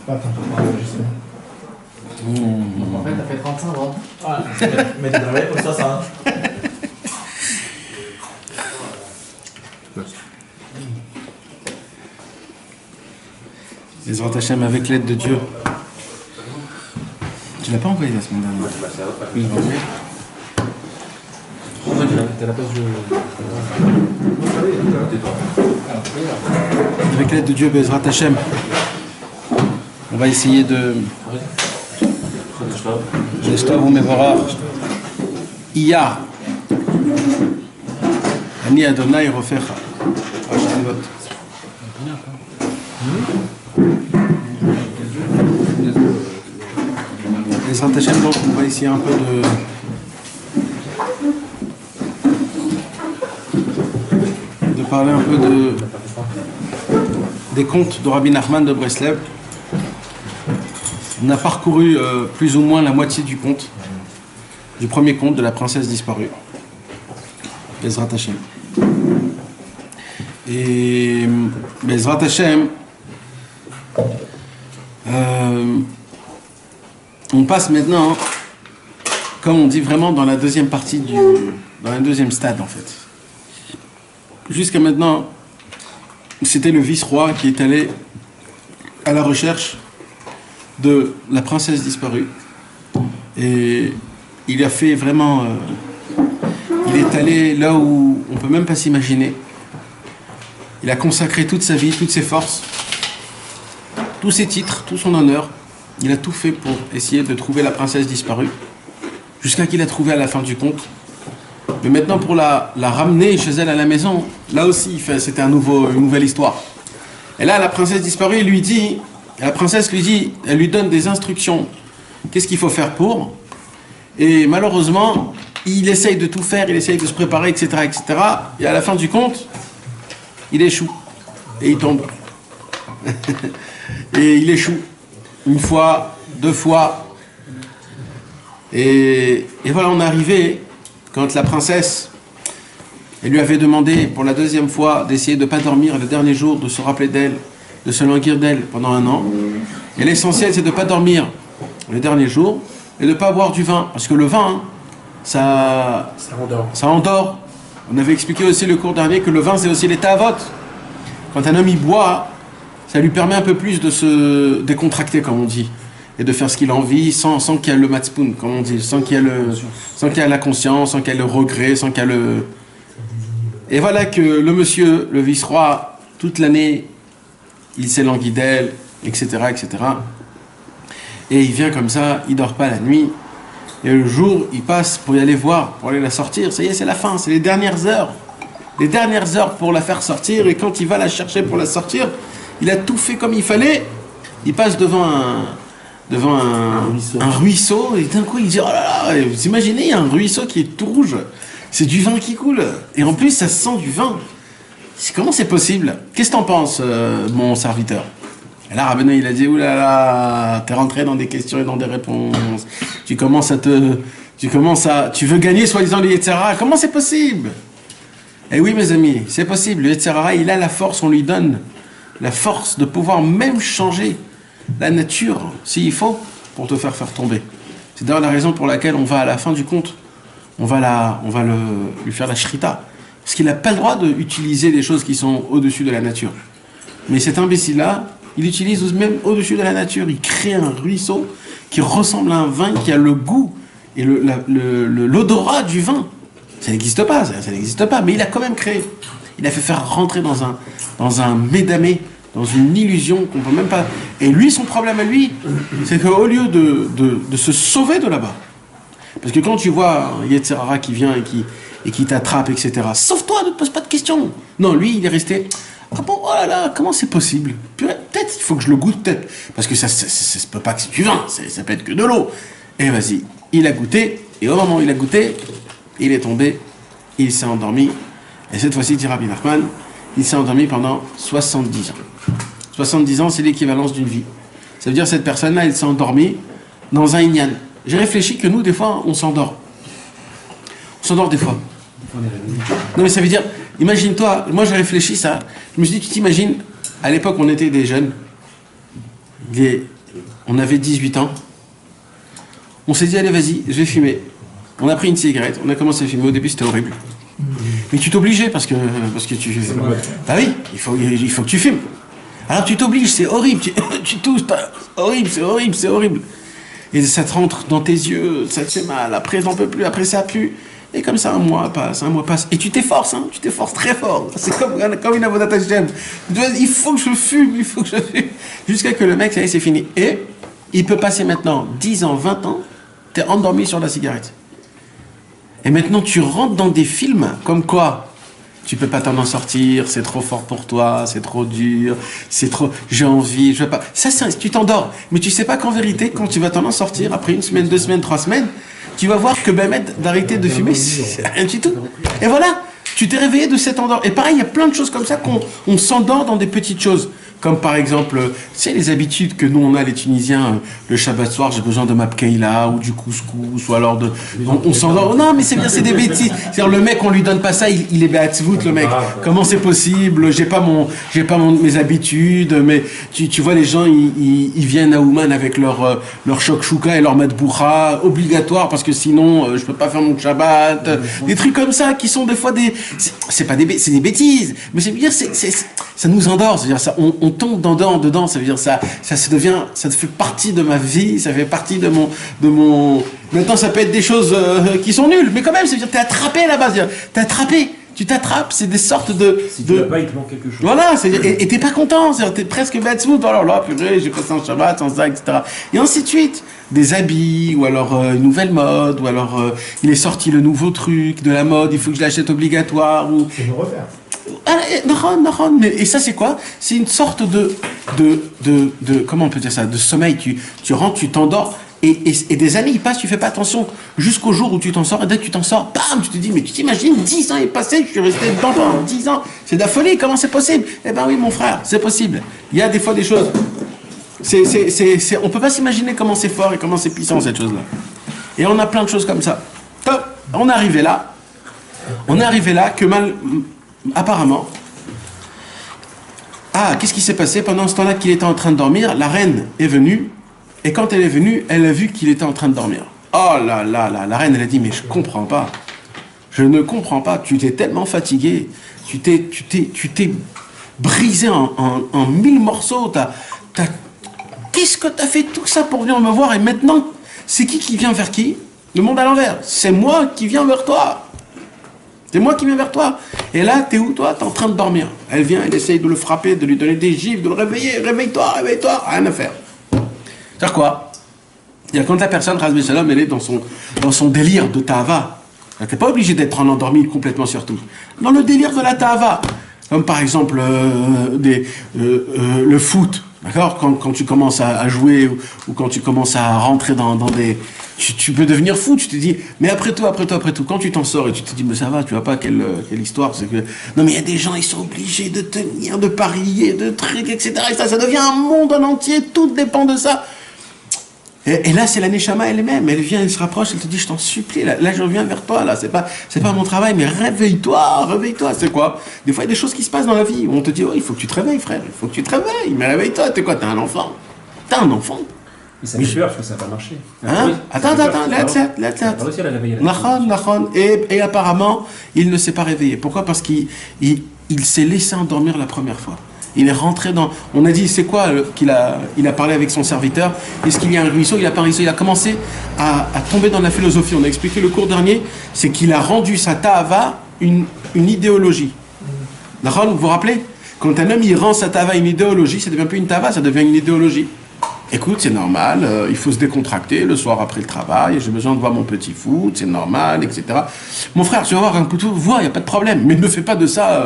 Pas tant pour enregistrer. En fait, t'as fait 35 ans. Ah, mais t'as travaillé pour ça, hein. Ezrat Hashem, avec l'aide de Dieu. Tu l'as pas envoyé la semaine dernière? Oui, T'as la place avec l'aide de Dieu, Ezrat Hashem, on va essayer de... J'estov ou Mevorach. Iya. Ani Adonai Rofecha. Ezrat Hashem, donc on va essayer un peu de parler un peu des contes de Rabbi Nachman de Breslev. On a parcouru plus ou moins la moitié du conte, du premier conte de la princesse disparue, Ezrat Hashem. Et Ezrat Hashem, on passe maintenant, comme on dit vraiment, dans la deuxième partie dans le deuxième stade en fait. Jusqu'à maintenant, c'était le vice-roi qui est allé à la recherche de la princesse disparue. Et il a fait vraiment... il est allé là où on ne peut même pas s'imaginer. Il a consacré toute sa vie, toutes ses forces, tous ses titres, tout son honneur. Il a tout fait pour essayer de trouver la princesse disparue, jusqu'à qu'il a trouvé à la fin du conte. Mais maintenant, pour la ramener chez elle à la maison, là aussi, c'était une nouvelle histoire. Et là, la princesse disparue, la princesse lui dit, elle lui donne des instructions. Qu'est-ce qu'il faut faire pour? Et malheureusement, il essaye de tout faire, il essaye de se préparer, etc., etc. Et à la fin du conte, il échoue. Et il tombe. Et il échoue. Une fois, deux fois. Et voilà, on est arrivé quand la princesse, elle lui avait demandé pour la deuxième fois d'essayer de ne pas dormir le dernier jour, de se rappeler d'elle, de se languir d'elle pendant 1 an. Et l'essentiel, c'est de ne pas dormir le dernier jour et de ne pas boire du vin. Parce que le vin, ça endort. On avait expliqué aussi le cours dernier que le vin, c'est aussi l'état à vote. Quand un homme y boit, ça lui permet un peu plus de se décontracter, comme on dit, et de faire ce qu'il a envie sans qu'il y ait le matzpoun, comme on dit, sans qu'il y ait la conscience, sans qu'il y ait le regret, sans qu'il y ait le... Et voilà que le monsieur, le vice-roi, toute l'année, il s'est langui d'elle, etc., etc. Et il vient comme ça, il dort pas la nuit, et le jour, il passe pour y aller voir, pour aller la sortir. Ça y est, c'est la fin, c'est les dernières heures pour la faire sortir, et quand il va la chercher pour la sortir, il a tout fait comme il fallait. Il passe devant un ruisseau, et d'un coup il dit, oh là là, vous imaginez, il y a un ruisseau qui est tout rouge, c'est du vin qui coule, et en plus ça sent du vin. Comment c'est possible? Qu'est-ce que t'en penses, mon serviteur? Et là, Rabbeinu, il a dit, oulala, t'es rentré dans des questions et dans des réponses. Tu veux gagner soi-disant le Yetzirah. Comment c'est possible? Eh oui, mes amis, c'est possible. Le Yetzirah, il a la force, on lui donne la force de pouvoir même changer la nature, s'il faut, pour te faire tomber. C'est d'ailleurs la raison pour laquelle on va à la fin du conte, on va lui faire la shrita. Parce qu'il n'a pas le droit d'utiliser des choses qui sont au-dessus de la nature. Mais cet imbécile-là, il utilise même au-dessus de la nature. Il crée un ruisseau qui ressemble à un vin, qui a le goût et l'odorat du vin. Ça n'existe pas, mais il a quand même créé. Il a fait faire rentrer dans un médamé, dans une illusion qu'on peut même pas... Et lui, son problème à lui, c'est qu'au lieu de se sauver de là-bas, parce que quand tu vois un Yetzirah qui vient et qui t'attrape, etc., sauve-toi, ne te pose pas de questions. Non, lui, il est resté... Ah bon, oh là là, comment c'est possible? Peut-être, il faut que je le goûte, peut-être. Parce que ça peut pas que c'est du vin, ça peut être que de l'eau. Et vas-y, il a goûté, et au moment où il a goûté, il est tombé, il s'est endormi. Et cette fois-ci, dit Rabbi Nachman, il s'est endormi pendant 70 ans. 70 ans, c'est l'équivalence d'une vie. Ça veut dire que cette personne-là, elle s'est endormie dans un inyan. J'ai réfléchi que nous, des fois, on s'endort. On s'endort des fois. Non, mais ça veut dire... Imagine-toi, moi j'ai réfléchi ça, je me suis dit, tu t'imagines, à l'époque on était des jeunes, on avait 18 ans. On s'est dit, allez, vas-y, je vais fumer. On a pris une cigarette, on a commencé à fumer. Au début, c'était horrible. Mais tu t'obligeais parce que tu... Bah oui, il faut que tu fumes. Alors tu t'obliges, c'est horrible, tu tousses, horrible, c'est horrible. Et ça te rentre dans tes yeux, ça te fait mal, après t'en peux plus, après ça pue. Et comme ça, un mois passe. Et tu t'efforces, hein, tu t'efforces très fort. C'est comme une avodat Hashem. Il faut que je fume. Jusqu'à que le mec, ça y est, c'est fini. Et il peut passer maintenant 10 ans, 20 ans, t'es endormi sur la cigarette. Et maintenant, tu rentres dans des films comme quoi tu peux pas t'en sortir, c'est trop fort pour toi, c'est trop dur, c'est trop... J'ai envie, je veux pas... Ça, tu t'endors. Mais tu sais pas qu'en vérité, quand tu vas t'en sortir, après 1 semaine, 2 semaines, 3 semaines, tu vas voir que d'arrêter de fumer, c'est rien du tout. Et voilà, tu t'es réveillé de cet endort. Et pareil, il y a plein de choses comme ça qu'on s'endort dans des petites choses. Comme par exemple, tu sais, les habitudes que nous, on a, les Tunisiens, le Shabbat soir, j'ai besoin de ma pkeila, ou du couscous, ou alors de... On s'endort. Non, mais c'est bien, c'est des bêtises. C'est-à-dire, le mec, on lui donne pas ça, il est béatzvout, le mec. Comment c'est possible? J'ai pas mes habitudes, mais tu vois, les gens, ils viennent à Ouman avec leur chokshuka et leur matboucha, obligatoire, parce que sinon, je peux pas faire mon Shabbat. Des trucs comme ça, qui sont des fois des... C'est des bêtises. Mais c'est dire, ça nous endort. C'est-à-dire, ça, on tombe dedans, ça veut dire ça fait partie de ma vie, ça fait partie de mon... Maintenant, ça peut être des choses qui sont nulles, mais quand même, ça veut dire t'es attrapé là-bas, t'es attrapé, tu t'attrapes, c'est des sortes de... Si tu n'as pas, il te manque quelque chose. Voilà, et t'es pas content, c'est-à-dire t'es presque bête, oh là là, purée, j'ai passé un Shabbat sans ça, etc. Et ainsi de suite. Des habits, ou alors une nouvelle mode, ou alors il est sorti le nouveau truc de la mode, il faut que je l'achète obligatoire, ou... C'est nous refaire. Et ça c'est quoi? C'est une sorte de comment on peut dire ça? De sommeil. Tu rentres, tu t'endors et des années ils passent, tu fais pas attention jusqu'au jour où tu t'en sors et dès que tu t'en sors, bam, tu te dis mais tu t'imagines 10 ans est passé, je suis resté dedans pendant 10 ans. C'est de la folie, comment c'est possible? Eh ben oui mon frère, c'est possible. Il y a des fois des choses. On peut pas s'imaginer comment c'est fort et comment c'est puissant cette chose-là. Et on a plein de choses comme ça. Top. On est arrivé là que apparemment, qu'est-ce qui s'est passé pendant ce temps-là qu'il était en train de dormir? La reine est venue, et quand elle est venue, elle a vu qu'il était en train de dormir. Oh là là là, la reine, elle a dit, mais je comprends pas. Je ne comprends pas, tu t'es tellement fatigué, tu t'es brisé en 1000 morceaux, qu'est-ce que t'as fait tout ça pour venir me voir, et maintenant, c'est qui vient vers qui? Le monde à l'envers. C'est moi qui viens vers toi. C'est moi qui viens vers toi. Et là, t'es où, toi? T'es en train de dormir. Elle vient, elle essaye de le frapper, de lui donner des gifles, de le réveiller. Réveille-toi, rien à faire. C'est-à-dire quoi? C'est-à-dire quand la personne, Razbi Shalom, elle est dans son délire de Tahava. T'es pas obligé d'être en endormi complètement sur tout. Dans le délire de la Tahava. Comme par exemple le foot. D'accord? Quand tu commences à jouer ou quand tu commences à rentrer dans des... Tu peux devenir fou, tu te dis, mais après tout, quand tu t'en sors et tu te dis, mais ça va, tu vois pas quelle histoire, c'est que... Non mais il y a des gens, ils sont obligés de tenir, de parier, de trucs, etc. Et ça devient un monde en entier, tout dépend de ça. Et là, c'est la Neshama elle-même, elle vient, elle se rapproche, elle te dit, je t'en supplie, là je reviens vers toi, là, c'est pas mon travail, mais réveille-toi, c'est quoi? Des fois, il y a des choses qui se passent dans la vie, où on te dit, oh, il faut que tu te réveilles, frère, il faut que tu te réveilles, mais réveille-toi, t'es quoi, t'as un enfant? Mais ça fait peur parce que ça n'a pas marché. Hein? Attends, Nachon. Et apparemment, il ne s'est pas réveillé. Pourquoi? Parce qu'il s'est laissé endormir la première fois. Il est rentré dans... On a dit, c'est quoi il a parlé avec son serviteur? Est-ce qu'il y a un ruisseau? Il n'y a pas un ruisseau. Il a commencé à tomber dans la philosophie. On a expliqué le cours dernier. C'est qu'il a rendu sa ta'ava une idéologie. Nachon, vous vous rappelez? Quand un homme il rend sa ta'ava une idéologie, ça ne devient plus une ta'ava, ça devient une idéologie. Écoute, c'est normal, il faut se décontracter le soir après le travail, j'ai besoin de voir mon petit foot, c'est normal, etc. Mon frère, tu vas voir un couteau, vois, il n'y a pas de problème, mais ne fais pas de ça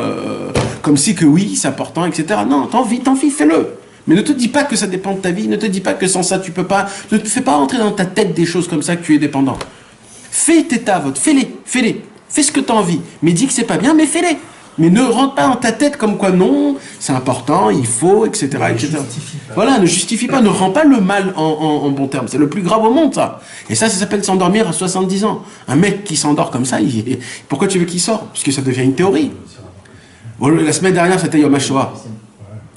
comme si que oui, c'est important, etc. Non, t'en vis, fais-le. Mais ne te dis pas que ça dépend de ta vie, ne te dis pas que sans ça tu peux pas, ne te fais pas entrer dans ta tête des choses comme ça que tu es dépendant. Fais tes tavotes, fais-les, fais ce que tu as envie, mais dis que c'est pas bien, mais fais-les. Mais ne rentre pas dans ta tête comme quoi non, c'est important, il faut, etc. Voilà, ne justifie pas, ne rend pas le mal en bon terme. C'est le plus grave au monde, ça. Et ça s'appelle s'endormir à 70 ans. Un mec qui s'endort comme ça, pourquoi tu veux qu'il sorte? Puisque ça devient une théorie. Bon, la semaine dernière, c'était Yom HaShoah.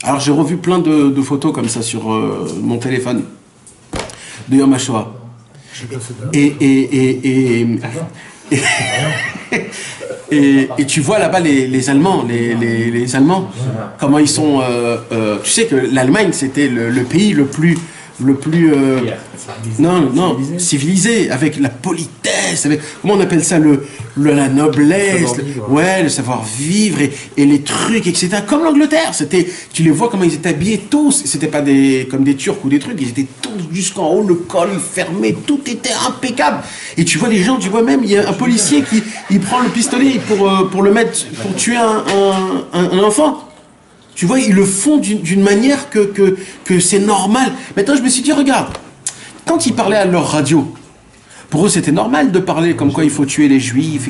Alors j'ai revu plein de photos comme ça sur mon téléphone. de Yom HaShoah. Et tu vois là-bas les Allemands, les Allemands, comment ils sont. Tu sais que l'Allemagne c'était le pays le plus civilisé, avec la politesse, avec comment on appelle ça, la noblesse, le savoir-vivre et les trucs, etc. Comme l'Angleterre, tu les vois comment ils étaient habillés tous, c'était pas comme des Turcs ou des trucs, ils étaient tous jusqu'en haut, le col fermé, tout était impeccable. Et tu vois les gens, tu vois même, il y a un policier il prend le pistolet pour le mettre, pour tuer un enfant. Tu vois, ils le font d'une manière que c'est normal. Maintenant, je me suis dit, regarde, quand ils parlaient à leur radio, pour eux, c'était normal de parler comme quoi il faut tuer les juifs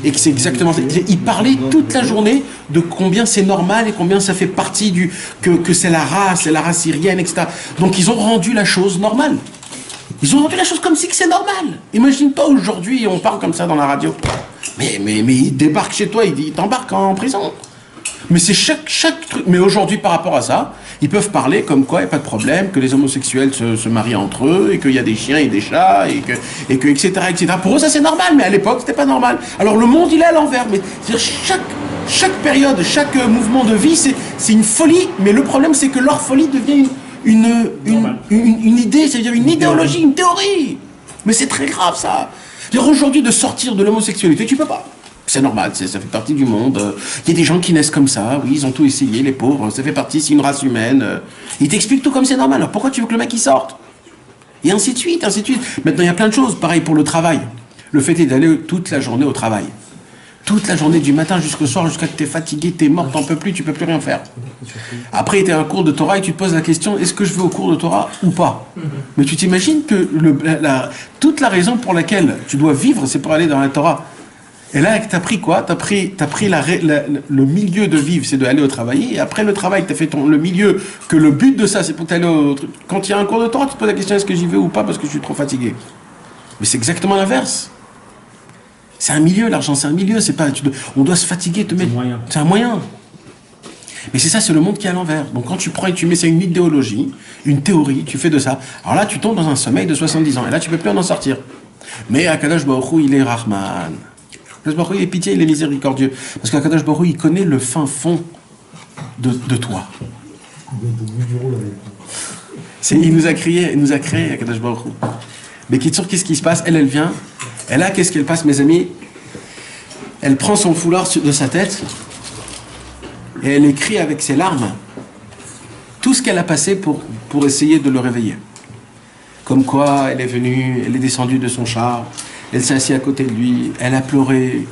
et que c'est exactement ça. Ils parlaient toute la journée de combien c'est normal et combien ça fait partie que c'est la race syrienne, etc. Donc, ils ont rendu la chose normale. Ils ont rendu la chose comme si que c'est normal. Imagine pas aujourd'hui, on parle comme ça dans la radio. Mais ils débarquent chez toi, ils t'embarquent en prison. Mais c'est chaque truc. Mais aujourd'hui, par rapport à ça, ils peuvent parler comme quoi il n'y a pas de problème, que les homosexuels se marient entre eux, et qu'il y a des chiens et des chats, et que etc., etc. Pour eux, ça c'est normal, mais à l'époque, c'était pas normal. Alors le monde, il est à l'envers. Mais chaque période, chaque mouvement de vie, c'est une folie. Mais le problème, c'est que leur folie devient une idée, c'est-à-dire une idéologie, une théorie. Mais c'est très grave, ça. C'est-à-dire aujourd'hui, de sortir de l'homosexualité, tu peux pas. C'est normal, ça fait partie du monde. Il y a des gens qui naissent comme ça, oui, ils ont tout essayé, les pauvres, ça fait partie, c'est une race humaine. Ils t'expliquent tout comme c'est normal. Alors pourquoi tu veux que le mec il sorte? Et ainsi de suite, ainsi de suite. Maintenant, il y a plein de choses. Pareil pour le travail. Le fait est d'aller toute la journée au travail. Toute la journée, du matin jusqu'au soir, jusqu'à que tu es fatigué, tu es mort, t'en peux plus, tu peux plus rien faire. Après, tu es à un cours de Torah et tu te poses la question, est-ce que je vais au cours de Torah ou pas? Mais tu t'imagines que toute la raison pour laquelle tu dois vivre, c'est pour aller dans la Torah. Et là, tu as pris quoi? Tu as pris le milieu de vivre, c'est d'aller au travail. Et après le travail, tu as fait le milieu, que le but de ça, c'est pour t'aller au truc. Quand il y a un cours de Torah, tu te poses la question, est-ce que j'y vais ou pas parce que je suis trop fatigué? Mais c'est exactement l'inverse. C'est un milieu, l'argent, c'est un milieu. C'est pas, on doit se fatiguer, te mettre. C'est un moyen. Mais c'est ça, c'est le monde qui est à l'envers. Donc quand tu prends et tu mets ça une idéologie, une théorie, tu fais de ça. Alors là, tu tombes dans un sommeil de 70 ans. Et là, tu peux plus en sortir. Mais Akadosh Baruch Hu, il est Rahman. Akadosh Baruch Hu, il est pitié, il est miséricordieux. Parce qu'Akadosh Baruch Hu, il connaît le fin fond de toi. Il nous a créé, Akadosh Baruch Hu. Mais Kitsur, qu'est-ce qui se passe? Elle vient. Et là, qu'est-ce qu'elle passe, mes amis? Elle prend son foulard de sa tête et elle écrit avec ses larmes tout ce qu'elle a passé pour essayer de le réveiller. Comme quoi, elle est venue, elle est descendue de son char, elle s'est assise à côté de lui, elle a pleuré,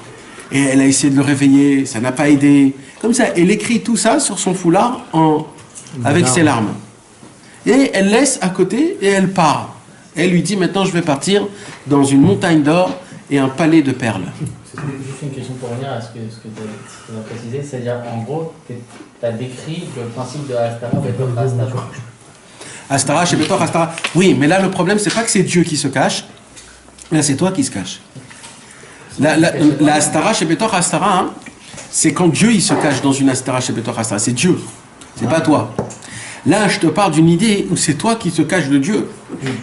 et elle a essayé de le réveiller, ça n'a pas aidé. Comme ça, elle écrit tout ça sur son foulard avec ses larmes. Et elle laisse à côté et elle part. Elle lui dit, maintenant je vais partir dans une montagne d'or et un palais de perles. Juste une question pour revenir à ce que tu as précisé, c'est-à-dire en gros, tu as décrit le principe de Astara, Betor, Astara. Astara, chez Betor, Astara. Oui, mais là le problème, c'est pas que c'est Dieu qui se cache, là c'est toi qui se cache. La Astara, chez Betor, Astara, hein, c'est quand Dieu il se cache dans une Astara, chez Betor, Astara. C'est Dieu, c'est pas toi. Là, je te parle d'une idée où c'est toi qui se cache de Dieu.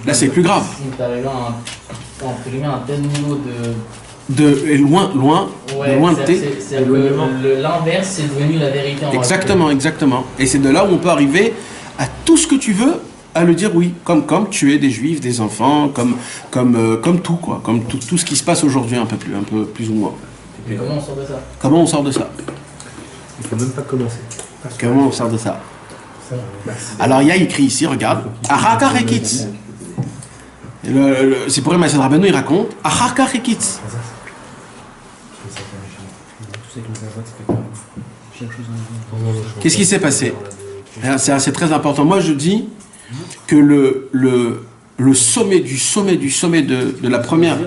Là, c'est plus grave. Si tu arrives à un tel niveau loin de tes... L'inverse, c'est devenu la vérité en Exactement. Et c'est de là où on peut arriver à tout ce que tu veux, à le dire oui. Comme tuer des juifs, des enfants, comme tout, quoi. Comme tout ce qui se passe aujourd'hui, un peu plus ou moins. Et comment on sort de ça? Comment on sort de ça? Il ne faut même pas commencer. Comment on sort de ça? Alors il y a écrit ici, regarde, Ahaka Rekitz. C'est pour le Maïsad Rabbeinu, il raconte Ahaka Rekitz. Qu'est-ce qui s'est passé? C'est très important. Moi je dis que le sommet de la première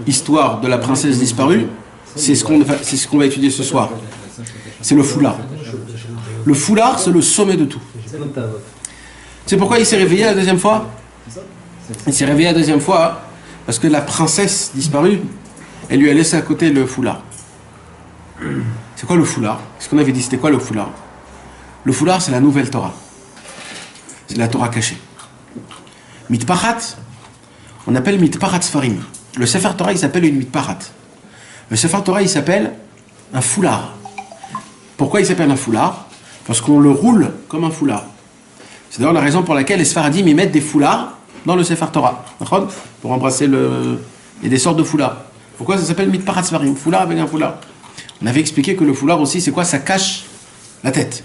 histoire de la princesse disparue, c'est ce qu'on va étudier ce soir. C'est le foulard. Le foulard, c'est le sommet de tout. C'est pourquoi il s'est réveillé la deuxième fois? Il s'est réveillé la deuxième fois parce que la princesse disparue, elle lui a laissé à côté le foulard. C'est quoi le foulard? Ce qu'on avait dit, c'était quoi le foulard? Le foulard, c'est la nouvelle Torah. C'est la Torah cachée. Mitparat, on appelle Mitparat Sfarim. Le Sefer Torah, il s'appelle une Mitparat. Le Sefer Torah, il s'appelle un foulard. Pourquoi il s'appelle un foulard? Parce qu'on le roule comme un foulard. C'est d'ailleurs la raison pour laquelle les Sfaradim ils mettent des foulards dans le Sefer Torah. Pour embrasser le... Il y a des sortes de foulards. Pourquoi ça s'appelle Mitparat Sfarim? Foulard avec un foulard. On avait expliqué que le foulard aussi, c'est quoi? Ça cache la tête.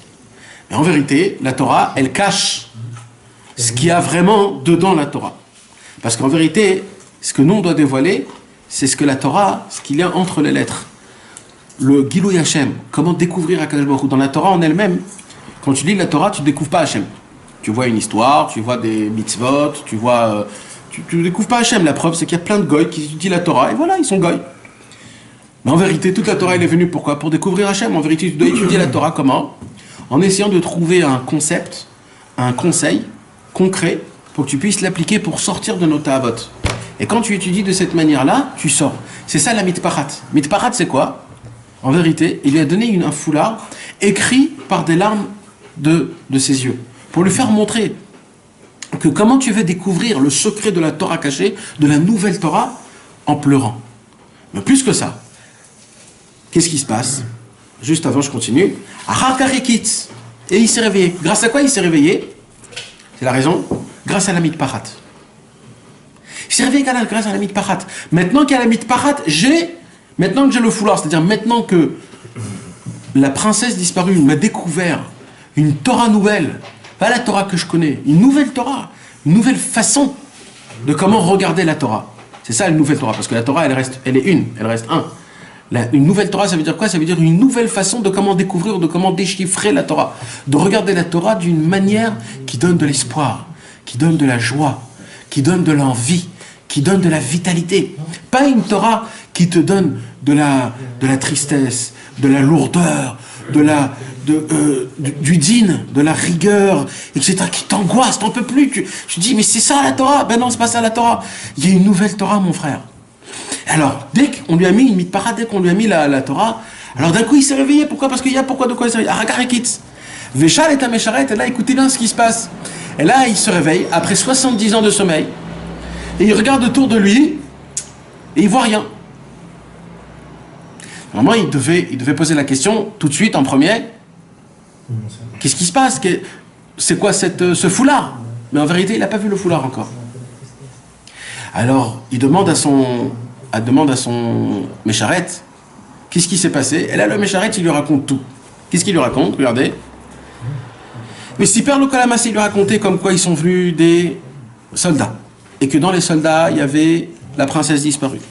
Mais en vérité, la Torah, elle cache ce qu'il y a vraiment dedans la Torah. Parce qu'en vérité, ce que nous on doit dévoiler, c'est ce que la Torah, ce qu'il y a entre les lettres. Le Gilui Hashem, comment découvrir Akadosh Baruch Hu. Dans la Torah en elle-même, quand tu lis la Torah, tu ne découvres pas Hashem. Tu vois une histoire, tu vois des mitzvot, tu vois... tu ne découvres pas Hashem. La preuve, c'est qu'il y a plein de goy qui étudient la Torah, et voilà, ils sont goy. Mais en vérité, toute la Torah, elle est venue pourquoi? Pour découvrir Hashem. En vérité, tu dois étudier la Torah comment? En essayant de trouver un concept, un conseil concret, pour que tu puisses l'appliquer pour sortir de nos ta'avot. Et quand tu étudies de cette manière-là, tu sors. C'est ça la mitparat. Mitparat, c'est quoi? En vérité, il lui a donné un foulard écrit par des larmes de ses yeux, pour lui faire montrer que comment tu veux découvrir le secret de la Torah cachée, de la nouvelle Torah, en pleurant. Mais plus que ça, qu'est-ce qui se passe? Juste avant, je continue. Et il s'est réveillé. Grâce à quoi il s'est réveillé? C'est la raison. Grâce à la mitparat. Il s'est réveillé grâce à la mitparat. Maintenant qu'il y a la mitparat, maintenant que j'ai le foulard, c'est-à-dire maintenant que la princesse disparue m'a découvert une Torah nouvelle, pas la Torah que je connais, une nouvelle Torah, une nouvelle façon de comment regarder la Torah. C'est ça une nouvelle Torah, parce que la Torah, elle reste un. Une nouvelle Torah, ça veut dire quoi? Ça veut dire une nouvelle façon de comment découvrir, de comment déchiffrer la Torah. De regarder la Torah d'une manière qui donne de l'espoir, qui donne de la joie, qui donne de l'envie, qui donne de la vitalité. Pas une Torah qui te donne de la tristesse, de la lourdeur, du din, de la rigueur, etc., qui t'angoisse, t'en peux plus. Tu dis, mais c'est ça la Torah? Ben non, c'est pas ça la Torah. Il y a une nouvelle Torah, mon frère. Alors, dès qu'on lui a mis une mitparat, dès qu'on lui a mis la Torah, alors d'un coup il s'est réveillé. Pourquoi? Parce qu'il y a pourquoi, de quoi il s'est réveillé? Arakarekitz. Véchal et Tamécharet, et là, écoutez bien ce qui se passe. Et là, il se réveille, après 70 ans de sommeil, et il regarde autour de lui, et il voit rien. Normalement, il devait poser la question tout de suite, en premier. Qu'est-ce qui se passe? C'est quoi ce foulard? Mais en vérité, il n'a pas vu le foulard encore. Alors, il demande à son Mécharet, qu'est-ce qui s'est passé? Et là, le Mécharet, il lui raconte tout. Qu'est-ce qu'il lui raconte? Regardez. Mais si Père Lokalamas, il lui racontait comme quoi ils sont venus des soldats. Et que dans les soldats, il y avait la princesse disparue.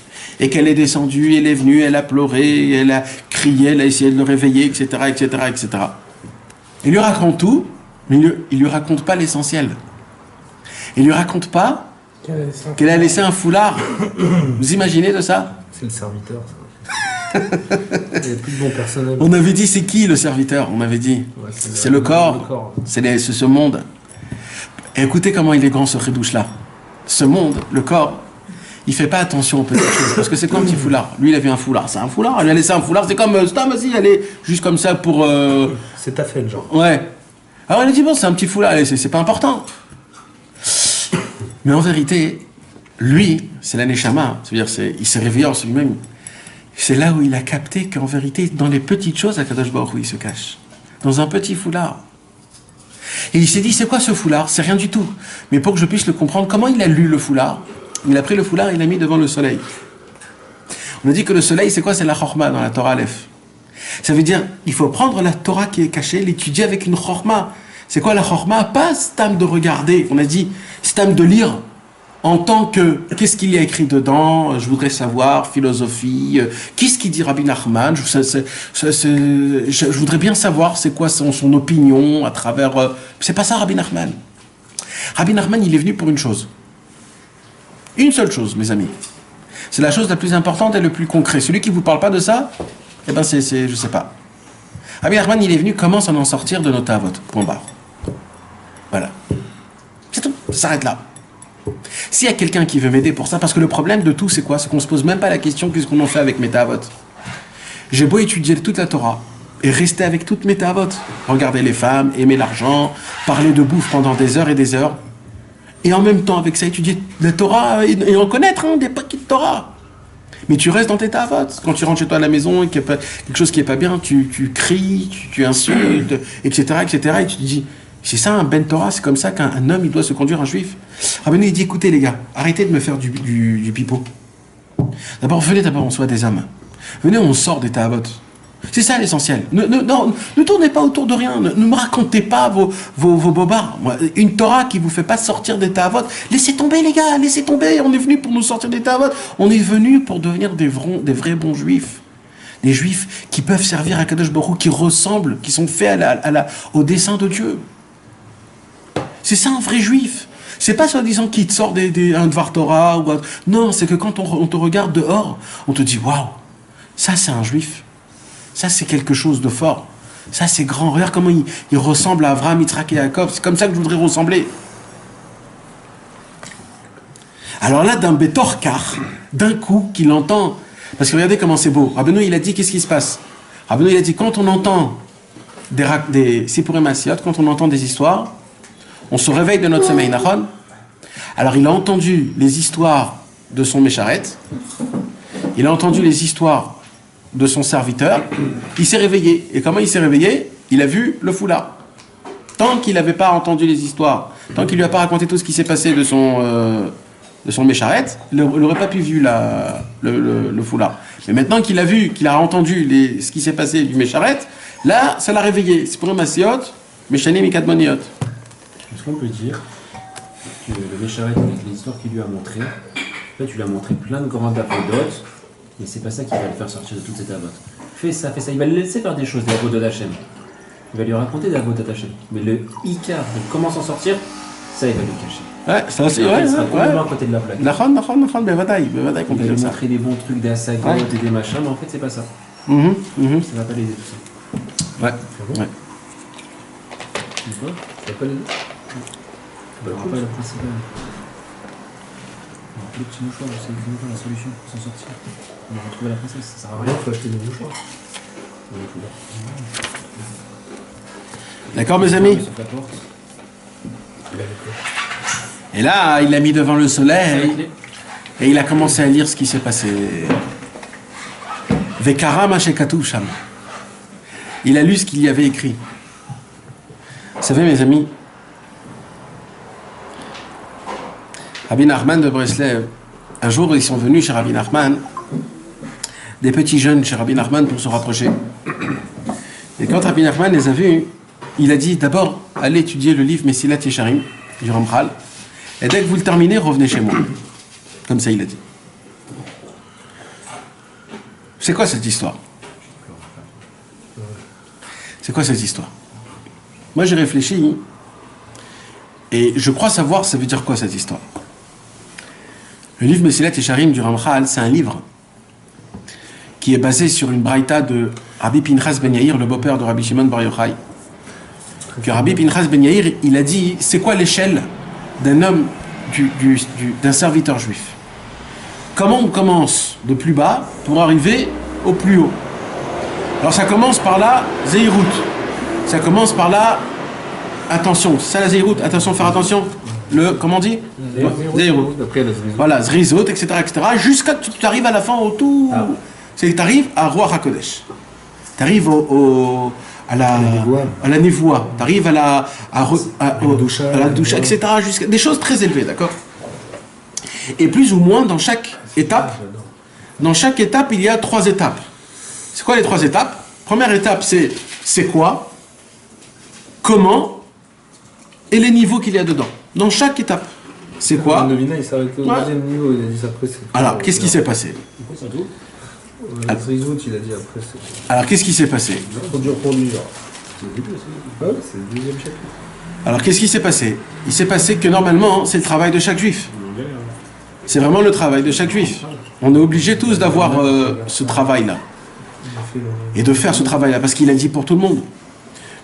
Et qu'elle est descendue, elle est venue, elle a pleuré, elle a crié, elle a essayé de le réveiller, etc., etc., etc. Il lui raconte tout, mais il lui raconte pas l'essentiel. Il lui raconte pas qu'elle a laissé un foulard. Vous imaginez de ça? C'est le serviteur, ça. Il n'y a plus de bon personnel. On avait dit, c'est qui le serviteur? On avait dit, Ouais, c'est le corps. C'est ce monde. Et écoutez comment il est grand, ce Khidouche-là. Ce monde, le corps, il fait pas attention aux petites choses. Parce que c'est comme un petit foulard. Lui, il avait un foulard. C'est un foulard. Il lui a laissé un foulard. C'est comme Stam aussi, elle est juste comme ça pour... C'est ta fait, genre. Ouais. Alors il a dit, bon, c'est un petit foulard. C'est pas important. Mais en vérité, lui, c'est la Neshama. C'est-à-dire, il s'est réveillé en lui-même. C'est là où il a capté qu'en vérité, dans les petites choses, Akadosh Baruch Hu, il se cache. Dans un petit foulard. Et il s'est dit, c'est quoi ce foulard? C'est rien du tout. Mais pour que je puisse le comprendre, comment il a lu le foulard? Il a pris le foulard et il l'a mis devant le soleil. On a dit que le soleil, c'est quoi? C'est la chorma dans la Torah Aleph. Ça veut dire, il faut prendre la Torah qui est cachée, l'étudier avec une chorma. C'est quoi la chorma? Pas stam de regarder. On a dit, stam de lire. En tant que, qu'est-ce qu'il y a écrit dedans? Je voudrais savoir, philosophie, qu'est-ce qu'il dit Rabbi Nachman? Je voudrais bien savoir c'est quoi son opinion à travers... C'est pas ça Rabbi Nachman. Rabbi Nachman, il est venu pour une chose. Une seule chose, mes amis. C'est la chose la plus importante et le plus concret. Celui qui ne vous parle pas de ça, eh ben je sais pas. Rabbi Nachman, il est venu comment s'en sortir de nos ta'avot. Point barre. Voilà. C'est tout. Ça s'arrête là. S'il y a quelqu'un qui veut m'aider pour ça, parce que le problème de tout, c'est quoi? C'est qu'on se pose même pas la question qu'est-ce qu'on en fait avec mes ta'avot. J'ai beau étudier toute la Torah et rester avec toutes mes ta'avot, regarder les femmes, aimer l'argent, parler de bouffe pendant des heures et des heures, et en même temps, avec ça, étudier la Torah et en connaître des paquets de Torah. Mais tu restes dans tes tavot. Quand tu rentres chez toi à la maison et qu'il y a quelque chose qui n'est pas bien, tu cries, tu insultes, etc., etc. Et tu te dis, c'est ça un Ben Torah, c'est comme ça qu'un homme il doit se conduire, un juif. Rabbeinu il dit, écoutez les gars, arrêtez de me faire du pipeau. D'abord, on soit des hommes. Venez, on sort des tavot. C'est ça l'essentiel. Ne tournez pas autour de rien. Ne me racontez pas vos bobards. Une Torah qui vous fait pas sortir des tavot. Laissez tomber les gars, laissez tomber. On est venu pour nous sortir des tavot. On est venu pour devenir des vrais bons juifs. Des juifs qui peuvent servir à Kadosh Baruch Hu, qui ressemblent, qui sont faits au dessein de Dieu. C'est ça un vrai juif. C'est pas soi-disant qui te sort un Dvar Torah ou autre. Non, c'est que quand on te regarde dehors, on te dit waouh, ça c'est un juif. Ça, c'est quelque chose de fort. Ça, c'est grand. Regarde comment il ressemble à Avraham, Yitzhak et Yaakov. C'est comme ça que je voudrais ressembler. Alors là, d'un Betorkar, d'un coup, qu'il entend. Parce que regardez comment c'est beau. Rabbeinu, il a dit, qu'est-ce qui se passe? Rabbeinu, il a dit, quand on entend des Sipurim Asiyot, quand on entend des histoires, on se réveille de notre sommeil, Nachon. Alors, il a entendu les histoires de son Mécharet. Il a entendu les histoires de son serviteur, il s'est réveillé. Et comment il s'est réveillé? Il a vu le foulard. Tant qu'il n'avait pas entendu les histoires, tant qu'il lui a pas raconté tout ce qui s'est passé de son Mécharet, il n'aurait pas pu voir le foulard. Mais maintenant qu'il a vu, qu'il a entendu ce qui s'est passé du Mécharet, là, ça l'a réveillé. C'est pour un Massiot, Méchanim et Kadmoniot. Est-ce qu'on peut dire que le Mécharet, avec les histoires qu'il lui a montrées, là, tu lui as montré plein de grandes apodotes, et c'est pas ça qui va le faire sortir de toutes ces avotes. Fais ça. Il va le laisser faire des choses, des avots d'Hachem. Il va lui raconter des avots d'Hachem. Mais le Icar, comment s'en sortir, ça il va lui cacher. Ouais, ça aussi, il sera complètement à ouais. côté de la plaque. Nachon, Bevadaï, Il va lui ça. montrer des bons trucs, des assagotes et des machins, mais en fait c'est pas ça. Ça va pas l'aider tout ça. Ouais. Ouais. Quoi? Ça va pas l'aider? Bah, pas le principal. Le petit mouchoir, c'est exactement la solution pour s'en sortir. On va retrouver la princesse, ça sert à rien. Il faut acheter des mouchoirs. D'accord, mes amis? Et là, il l'a mis devant le soleil et il a commencé à lire ce qui s'est passé. Vekara Mashekatu Sham. Il a lu ce qu'il y avait écrit. Vous savez, mes amis, Rabbi Nachman de Breslev, un jour, ils sont venus chez Rabbi Nachman, des petits jeunes chez Rabbi Nachman pour se rapprocher. Et quand Rabbi Nachman les a vus, il a dit d'abord, allez étudier le livre Mesilat Yesharim du Ramchal, et dès que vous le terminez, revenez chez moi. Comme ça, il a dit. C'est quoi cette histoire? C'est quoi cette histoire? Moi, j'ai réfléchi, et je crois savoir ça veut dire quoi cette histoire. Le livre Mesilat Yesharim du Ramchal, c'est un livre qui est basé sur une braïta de Rabbi Pinchas Ben Yair, le beau-père de Rabbi Shimon Bar Yochai. Que Rabbi Pinchas Ben Yair, il a dit, c'est quoi l'échelle d'un homme, d'un serviteur juif? Comment on commence de plus bas pour arriver au plus haut? Alors ça commence par là, Zeirut. Ça commence par là, attention, c'est ça la Zeirut, attention, faire attention. Comment on dit? Zeirut. Voilà, Zrizot, etc., jusqu'à ce que tu arrives à la fin au tout. C'est que tu arrives à Ruach HaKodesh. Tu arrives à la névoie. Tu arrives à la doucha, etc., jusqu'à des choses très élevées, d'accord? Et plus ou moins dans chaque étape, il y a 3 étapes. C'est quoi les 3 étapes? Première étape, c'est quoi, comment, et les niveaux qu'il y a dedans. Dans chaque étape. C'est quoi? Novina, il s'est arrêté au deuxième niveau, il a dit ça après. Alors, qu'est-ce qui s'est passé? Zrizout, il a dit après. Alors, qu'est-ce qui s'est passé? Trop dur pour lui, genre. C'est le début aussi. Ouais, c'est le deuxième chapitre. Alors, qu'est-ce qui s'est passé? Il s'est passé que normalement, c'est le travail de chaque juif. C'est vraiment le travail de chaque juif. On est obligés tous d'avoir ce travail-là. Et de faire ce travail-là, parce qu'il a dit pour tout le monde.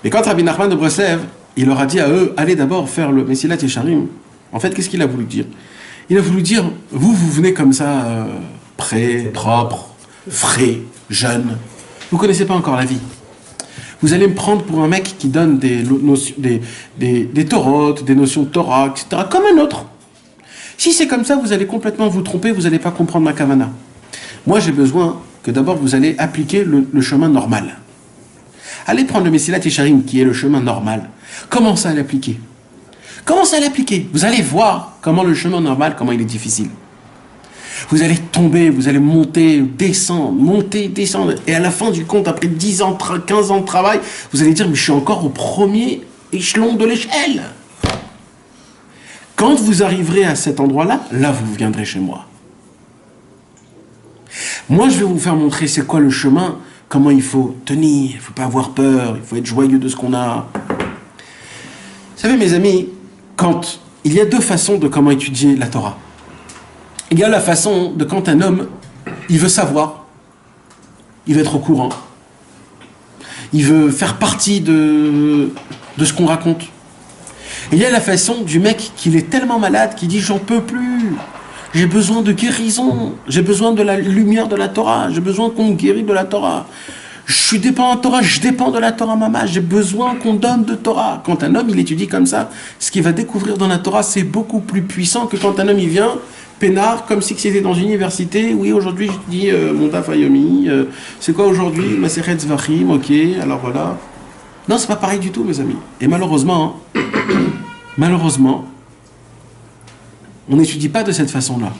Mais quand Rabbi Nachman de Breslev, il leur a dit à eux, allez d'abord faire le Mesilat Yesharim. En fait, qu'est-ce qu'il a voulu dire? Il a voulu dire, vous venez comme ça, prêt, propre, frais, jeune. Vous ne connaissez pas encore la vie. Vous allez me prendre pour un mec qui donne des torotes, des notions de Torah, etc., comme un autre. Si c'est comme ça, vous allez complètement vous tromper, vous n'allez pas comprendre ma kavana. Moi, j'ai besoin que d'abord vous allez appliquer le chemin normal. Allez prendre le Messilat Yesharim, qui est le chemin normal. Commencez à l'appliquer. Commencez à l'appliquer. Vous allez voir comment le chemin normal, comment il est difficile. Vous allez tomber, vous allez monter, descendre. Et à la fin du compte, après 10 ans, 15 ans de travail, vous allez dire, mais je suis encore au premier échelon de l'échelle. Quand vous arriverez à cet endroit-là, là, vous viendrez chez moi. Moi, je vais vous faire montrer c'est quoi le chemin, comment il faut tenir, il ne faut pas avoir peur, il faut être joyeux de ce qu'on a. Vous savez, mes amis, il y a deux façons de comment étudier la Torah. Il y a la façon de quand un homme, il veut savoir, il veut être au courant, il veut faire partie de ce qu'on raconte. Et il y a la façon du mec qui est tellement malade qu'il dit j'en peux plus, j'ai besoin de guérison, j'ai besoin de la lumière de la Torah, j'ai besoin qu'on me guérisse de la Torah. Je suis dépendant de la Torah, je dépends de la Torah Mama, j'ai besoin qu'on donne de Torah. Quand un homme il étudie comme ça, ce qu'il va découvrir dans la Torah c'est beaucoup plus puissant que quand un homme il vient peinard, comme si c'était dans une université. Oui, aujourd'hui j'étudie mon Daf Yomi, c'est quoi aujourd'hui Masechet Zvachim, ok, alors voilà. Non, c'est pas pareil du tout, mes amis. Et malheureusement, on n'étudie pas de cette façon-là.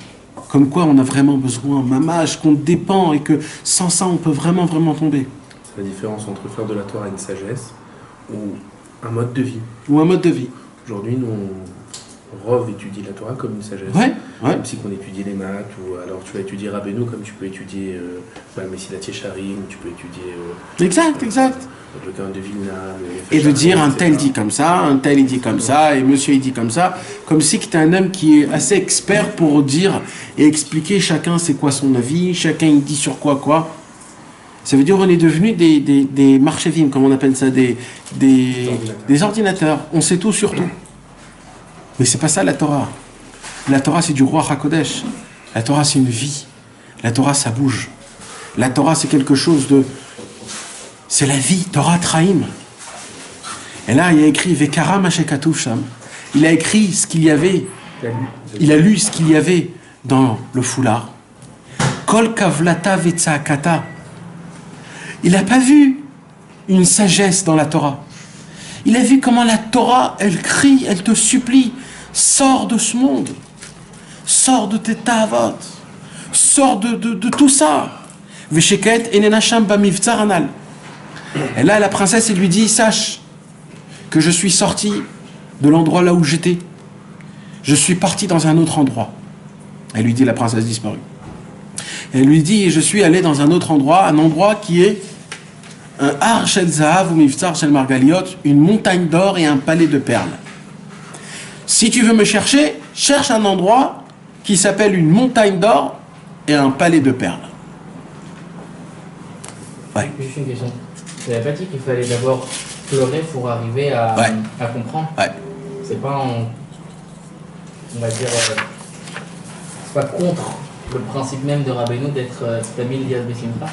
Comme quoi on a vraiment besoin, mamage, qu'on dépend et que sans ça on peut vraiment tomber. C'est la différence entre faire de la Torah une sagesse ou un mode de vie. Ou un mode de vie. Aujourd'hui, nous, Rov étudie la Torah comme une sagesse. Ouais. Comme si qu'on étudie les maths, ou alors tu vas étudier Rabbeinu comme tu peux étudier le Messilat Yesharim, ou tu peux étudier Exact. le Gaon de Vilna. Et de dire un tel etc. dit comme ça, un tel il dit comme ça, et monsieur il dit comme ça, comme si tu es un homme qui est assez expert pour dire et expliquer chacun c'est quoi son avis, chacun il dit sur quoi. Ça veut dire on est devenu des marchévim, comme on appelle ça, des ordinateurs. On sait tout sur tout. Mais c'est pas ça la Torah. La Torah c'est du roi HaKodesh. La Torah c'est une vie. La Torah ça bouge. La Torah c'est quelque chose de... C'est la vie, Torah Traim. Et là, il a écrit Vekara Mashekatouv Sham. Il a écrit ce qu'il y avait. Il a lu ce qu'il y avait dans le foulard. Kol Kavlata Vetsaakata. Il n'a pas vu une sagesse dans la Torah. Il a vu comment la Torah, elle crie, elle te supplie. Sors de ce monde. Sors de tes ta'avot. Sors de tout ça. Vesheket enenasham bamivtzar anal. Et là, la princesse, elle lui dit, sache que je suis sorti de l'endroit là où j'étais. Je suis parti dans un autre endroit. Elle lui dit, la princesse disparue. Elle lui dit, je suis allé dans un autre endroit, un endroit qui est un Har Shel Zahav ou Mivtzar Shel Margaliot, une montagne d'or et un palais de perles. Si tu veux me chercher, cherche un endroit qui s'appelle une montagne d'or et un palais de perles. Ouais. Juste une question. Tu n'avais pas dit qu'il fallait d'abord pleurer pour arriver à comprendre. Ouais. C'est pas on va dire c'est pas contre le principe même de Rabbeinu d'être Tamil Diaz Bessimcha.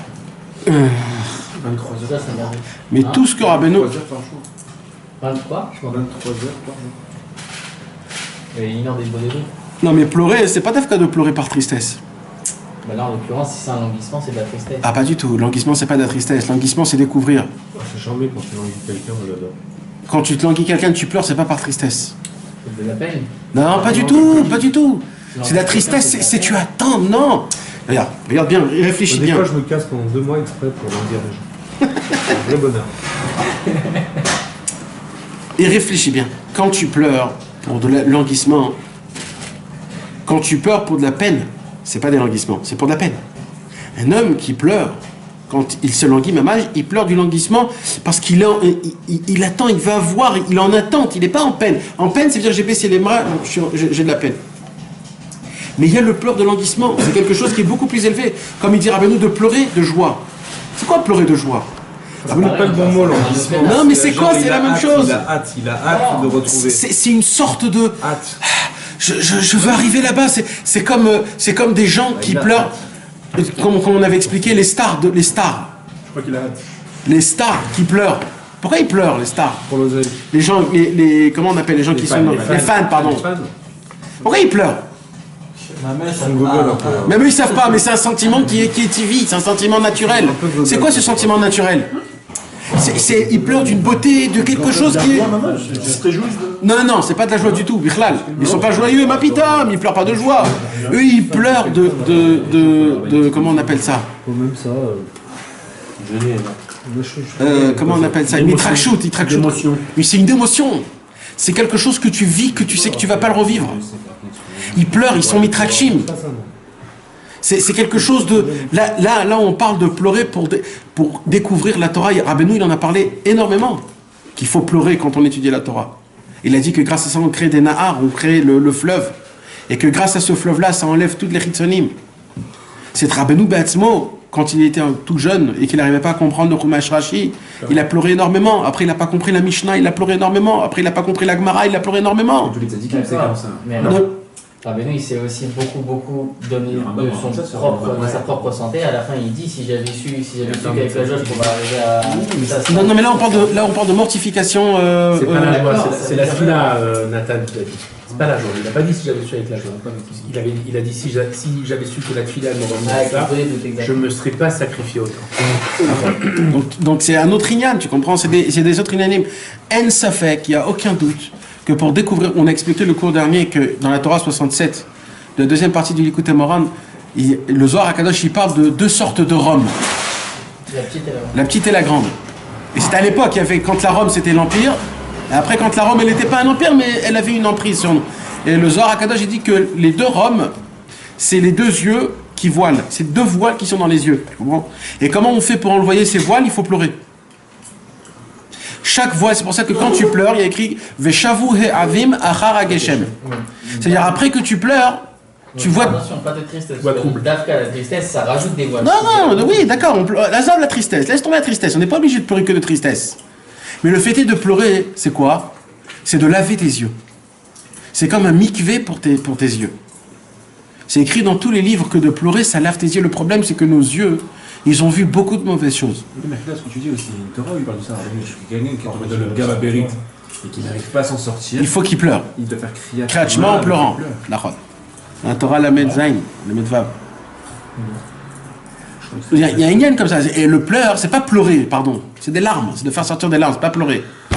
23 Ça, heures. ça m'arrive. Mais tout ce que Rabbeinu... 23 heures par jour. 23 23 heures par jour. Et une heure des beaux débats. Non mais pleurer, c'est pas d'afka de pleurer par tristesse. Bah là, en l'occurrence, si c'est un languissement, c'est de la tristesse. Ah pas du tout, languissement c'est pas de la tristesse, languissement c'est découvrir. C'est charmé quand tu languis quelqu'un, on l'adore. Quand tu te languis quelqu'un, tu pleures, c'est pas par tristesse. C'est de la peine. Non, pas du tout. C'est de la tristesse, c'est tu attends, non. Regarde bien, réfléchis Des bien. fois, je me casse pendant 2 mois exprès pour languir les gens. C'est un vrai bonheur. Et réfléchis bien. Quand tu pleures pour de languissement, quand tu pleures pour de la peine, c'est pas des languissements, c'est pour de la peine. Un homme qui pleure, quand il se languit, mamage, il pleure du languissement parce qu'il il attend, il va voir, il est en attente, il n'est pas en peine. En peine, c'est-à-dire j'ai baissé les bras, j'ai de la peine. Mais il y a le pleur de languissement, c'est quelque chose qui est beaucoup plus élevé. Comme il dit Rabbeinu, de pleurer de joie. C'est quoi pleurer de joie? Vous n'êtes pas le bon mot, languissement. Non, mais c'est quoi? C'est la même chose. Il a hâte de retrouver. C'est une sorte de... Hâte. Je veux arriver là-bas. C'est comme des gens qui pleurent. Comme on avait expliqué, les stars. Je crois qu'il a hâte. Les stars qui pleurent. Pourquoi ils pleurent, les stars? Pour l'oseille. Les gens, comment on appelle les gens qui sont... Les fans, pardon. Les fans. Pourquoi ils pleurent? Ma mère, ça Même eux, ils savent pas, mais c'est un sentiment qui est TV, c'est un sentiment naturel. C'est quoi ce sentiment naturel? Ils pleurent d'une beauté, de quelque chose qui est... Non, c'est pas de la joie du tout, Bichlal. Ils sont pas joyeux, ma pitam, ils pleurent pas de joie. Eux, ils pleurent de comment on appelle ça? Même ça. Comment on appelle ça? Une itrakshout. Mais c'est une émotion. C'est quelque chose que tu vis, que tu sais que tu vas pas le revivre. Ils pleurent, ils sont mitrakshim. C'est quelque chose de... Là, on parle de pleurer pour découvrir la Torah. Rabbeinu, il en a parlé énormément, qu'il faut pleurer quand on étudie la Torah. Il a dit que grâce à ça, on crée des nahars, on crée le fleuve. Et que grâce à ce fleuve-là, ça enlève toutes les chitzonim. C'est Rabbeinu Be'atzmo, quand il était tout jeune et qu'il n'arrivait pas à comprendre le Chumash Rashi, il a pleuré énormément. Après, il n'a pas compris la Mishnah, il a pleuré énormément. Après, il n'a pas compris la Gemara, il a pleuré énormément. Tous les tzadikim, c'est comme ça. Mais alors, Rabbeinu, il s'est aussi beaucoup donné de sa propre santé. À la fin, il dit si j'avais su qu'avec la joie, je pourrais arriver à. Non, mais là, on parle de mortification. C'est pas la joie, c'est la fila, Nathan, qui l'a dit. C'est pas la joie. Il n'a pas dit si j'avais su avec la joie. Il a dit si j'avais su que la fila me revenait ça, je me serais pas sacrifié autant. Donc c'est un autre ignan, tu comprends? C'est des autres ignanim. En safek, il n'y a aucun doute que pour découvrir, on a expliqué le cours dernier que dans la Torah 67, de la deuxième partie du Likutei Moharan, le Zohar HaKadosh, il parle de deux sortes de Rome. La petite et la grande. Et c'était à l'époque, il y avait, quand la Rome c'était l'Empire, et après quand la Rome elle n'était pas un empire, mais elle avait une emprise sur nous. Et le Zohar HaKadosh, il dit que les deux Roms, c'est les deux yeux qui voilent. C'est deux voiles qui sont dans les yeux. Tu comprends? Et comment on fait pour envoyer ces voiles? Il faut pleurer. Chaque voile, c'est pour ça que quand tu pleures, il y a écrit Veshavu he'avim achar hageshem. C'est-à-dire après que tu pleures, tu vois. Attention, pas de tristesse. D'Afka, la tristesse, ça rajoute des voiles. Non, oui, d'accord. La tristesse, laisse tomber la tristesse. On n'est pas obligé de pleurer que de tristesse. Mais le fait est de pleurer, c'est quoi? C'est de laver tes yeux. C'est comme un mikvé pour tes yeux. C'est écrit dans tous les livres que de pleurer, ça lave tes yeux. Le problème, c'est que nos yeux, ils ont vu beaucoup de mauvaises choses. Mais là, ce que tu dis aussi, une Torah, il parle de ça. Quelqu'un qui tombe dans le Gaba Berit et qui n'arrive pas à s'en sortir. Il faut qu'il pleure. Il doit faire crier. Krachma en pleurant. La Torah la Medzain, la Medvav. Il y a une gaine comme ça. Et le pleur, c'est pas pleurer, pardon. C'est des larmes. C'est de faire sortir des larmes, c'est pas pleurer. Il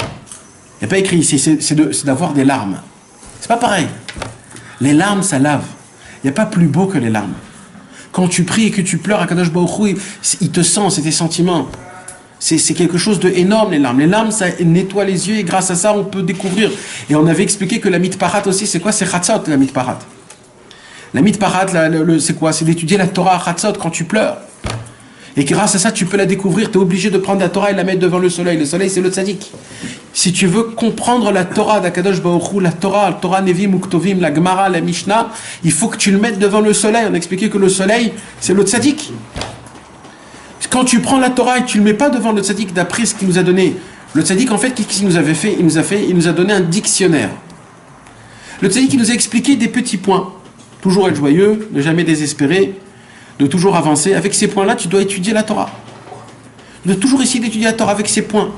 n'y a pas écrit ici, c'est d'avoir des larmes. C'est pas pareil. Les larmes, ça lave. Il n'y a pas plus beau que les larmes. Quand tu pries et que tu pleures à Kadosh Baruch Hu, il te sent, c'est tes sentiments. C'est quelque chose d'énorme, les larmes. Les larmes, ça nettoie les yeux et grâce à ça, on peut découvrir. Et on avait expliqué que la mitparat aussi, c'est quoi? C'est chatzot, la mitparat. La mitparat, c'est quoi? C'est d'étudier la Torah à chatzot quand tu pleures. Et grâce à ça, tu peux la découvrir. Tu es obligé de prendre la Torah et la mettre devant le soleil. Le soleil, c'est le tzaddik. Si tu veux comprendre la Torah d'Akadosh Baruch Hu, la Torah Nevim, Uktovim, la Gemara, la Mishnah, il faut que tu le mettes devant le soleil. On a expliqué que le soleil, c'est le tzaddik. Quand tu prends la Torah et tu ne le mets pas devant le tzaddik d'après ce qu'il nous a donné, le tzaddik, en fait, qu'est-ce qu'il nous avait fait? Il nous a donné un dictionnaire. Le tzaddik, il nous a expliqué des petits points. Toujours être joyeux, ne jamais désespérer, de toujours avancer. Avec ces points-là, tu dois étudier la Torah. Tu dois toujours essayer d'étudier la Torah avec ces points.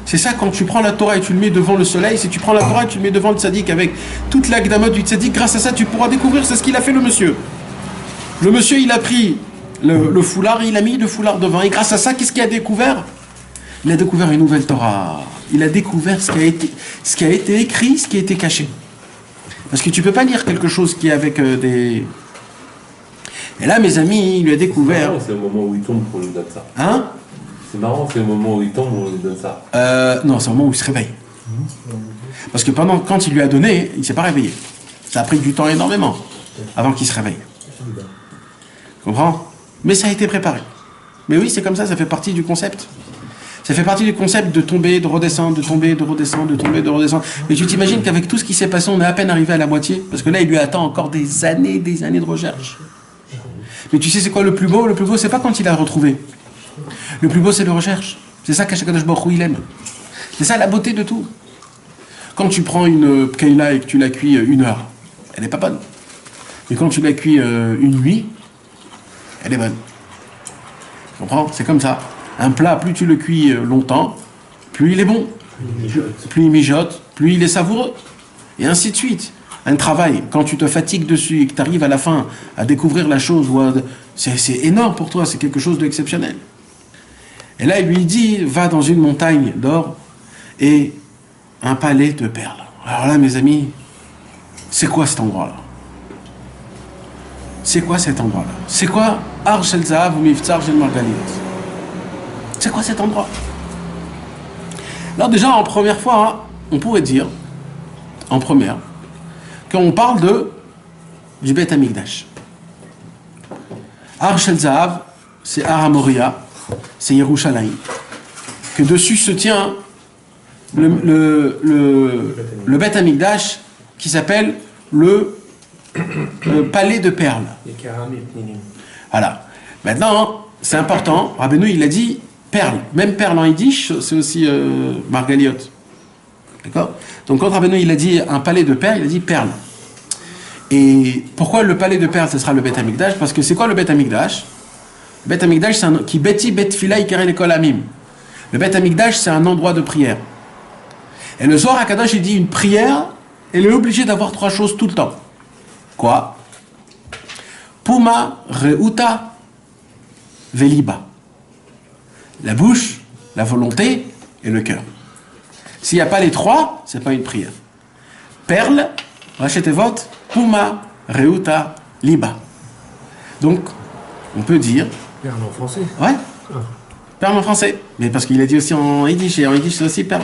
C'est ça, quand tu prends la Torah et tu le mets devant le soleil, si tu prends la Torah et tu le mets devant le tzaddik avec toute la gdamot du tzaddik, grâce à ça, tu pourras découvrir, c'est ce qu'il a fait le monsieur. Le monsieur, il a pris le foulard, il a mis le foulard devant. Et grâce à ça, qu'est-ce qu'il a découvert? Il a découvert une nouvelle Torah. Il a découvert ce qui a été écrit, ce qui a été caché. Parce que tu ne peux pas lire quelque chose qui est avec des... Et là, mes amis, il lui a découvert... C'est le moment où il tombe qu'on lui donne ça. Hein? C'est marrant, c'est le moment où il tombe on lui donne ça. Non, c'est le moment où il se réveille. Parce que quand il lui a donné, il ne s'est pas réveillé. Ça a pris du temps énormément avant qu'il se réveille. Tu comprends? Mais ça a été préparé. Mais oui, c'est comme ça fait partie du concept. Ça fait partie du concept de tomber, de redescendre, de tomber, de redescendre, de tomber, de redescendre. Mais tu t'imagines qu'avec tout ce qui s'est passé, on est à peine arrivé à la moitié? Parce que là, il lui attend encore des années de recherche. Mais tu sais, c'est quoi le plus beau? Le plus beau, c'est pas quand il a retrouvé. Le plus beau, c'est le recherche. C'est ça qu'Akadosh Baruch Hu, il aime. C'est ça la beauté de tout. Quand tu prends une pkeila et que tu la cuis 1 heure, elle n'est pas bonne. Mais quand tu la cuis une nuit, elle est bonne. Tu comprends? C'est comme ça. Un plat, plus tu le cuis longtemps, plus il est bon. Plus il mijote, plus il est savoureux. Et ainsi de suite. un travail, quand tu te fatigues dessus et que tu arrives à la fin à découvrir la chose, c'est énorme pour toi, c'est quelque chose d'exceptionnel. Et là, il lui dit, va dans une montagne d'or et un palais de perles. Alors là, mes amis, c'est quoi cet endroit-là? C'est quoi cet endroit-là? C'est quoi Ar Shel Zahav ou Miftzar Shel Margaliot? C'est quoi cet endroit? Alors déjà, en première fois, on pourrait dire, en première, qu'on parle du Beth Amikdash. Ar Shel Zahav, c'est Ar HaMoria, c'est Yerushalayim, que dessus se tient le Beth Amikdash qui s'appelle le palais de perles. Voilà. Maintenant, c'est important, Rabbeinu il a dit perles. Même perles en yiddish, c'est aussi margaliot. D'accord? Donc quand Rabbeinu il a dit un palais de perles, il a dit perles. Et pourquoi le palais de perles, ce sera le Beth Amikdash? Parce que c'est quoi le Beth Amikdash? Le Beth Amikdash, c'est un qui beti bet fila ikare lekol amim. Le Beth Amikdash, c'est un endroit de prière. Et le Zohar HaKadosh, il dit une prière, elle est obligée d'avoir 3 choses tout le temps. Quoi? Puma, Reuta, Veliba. La bouche, la volonté et le cœur. S'il n'y a pas les 3, c'est pas une prière. Perle, Rachetevot, Puma, Reuta, Liba. Donc, on peut dire... Perle en français? Ouais. Perle en français. Mais parce qu'il a dit aussi en yiddish, et en yiddish c'est aussi perle.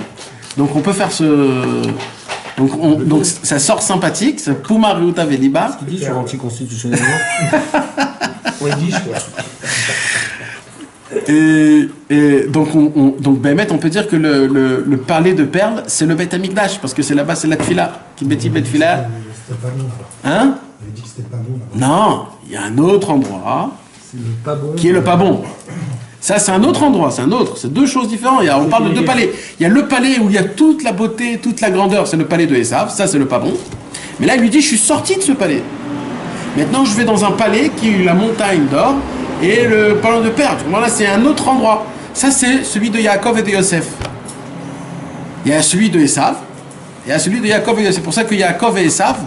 Donc on peut faire ce... Donc ça sort sympathique, c'est Puma, Reuta, Veliba. Ce qu'il dit sur anticonstitutionnellement. Ouais, yiddish, quoi. Et donc, on peut dire que le palais de perles, c'est le Beth Amikdash, parce que c'est là-bas, c'est la Tfila. Qui bêtit Bet Tfila. C'était pas bon. Hein? Il dit que c'était pas bon. Non, il y a un autre endroit C'est le pas bon. qui est le pas bon. Ça, c'est un autre endroit, c'est 2 choses différentes. On parle de 2 palais. Il y a le palais où il y a toute la beauté, toute la grandeur, c'est le palais de Esav, ça c'est le pas bon. Mais là, il lui dit, je suis sorti de ce palais. Maintenant, je vais dans un palais qui est la montagne d'or et le palais de perles. Voilà, c'est un autre endroit. Ça, c'est celui de Yaakov et de Yosef. Il y a celui de Esav, et il y a celui de Yaakov et Yosef. C'est pour ça que Yaakov et Esav,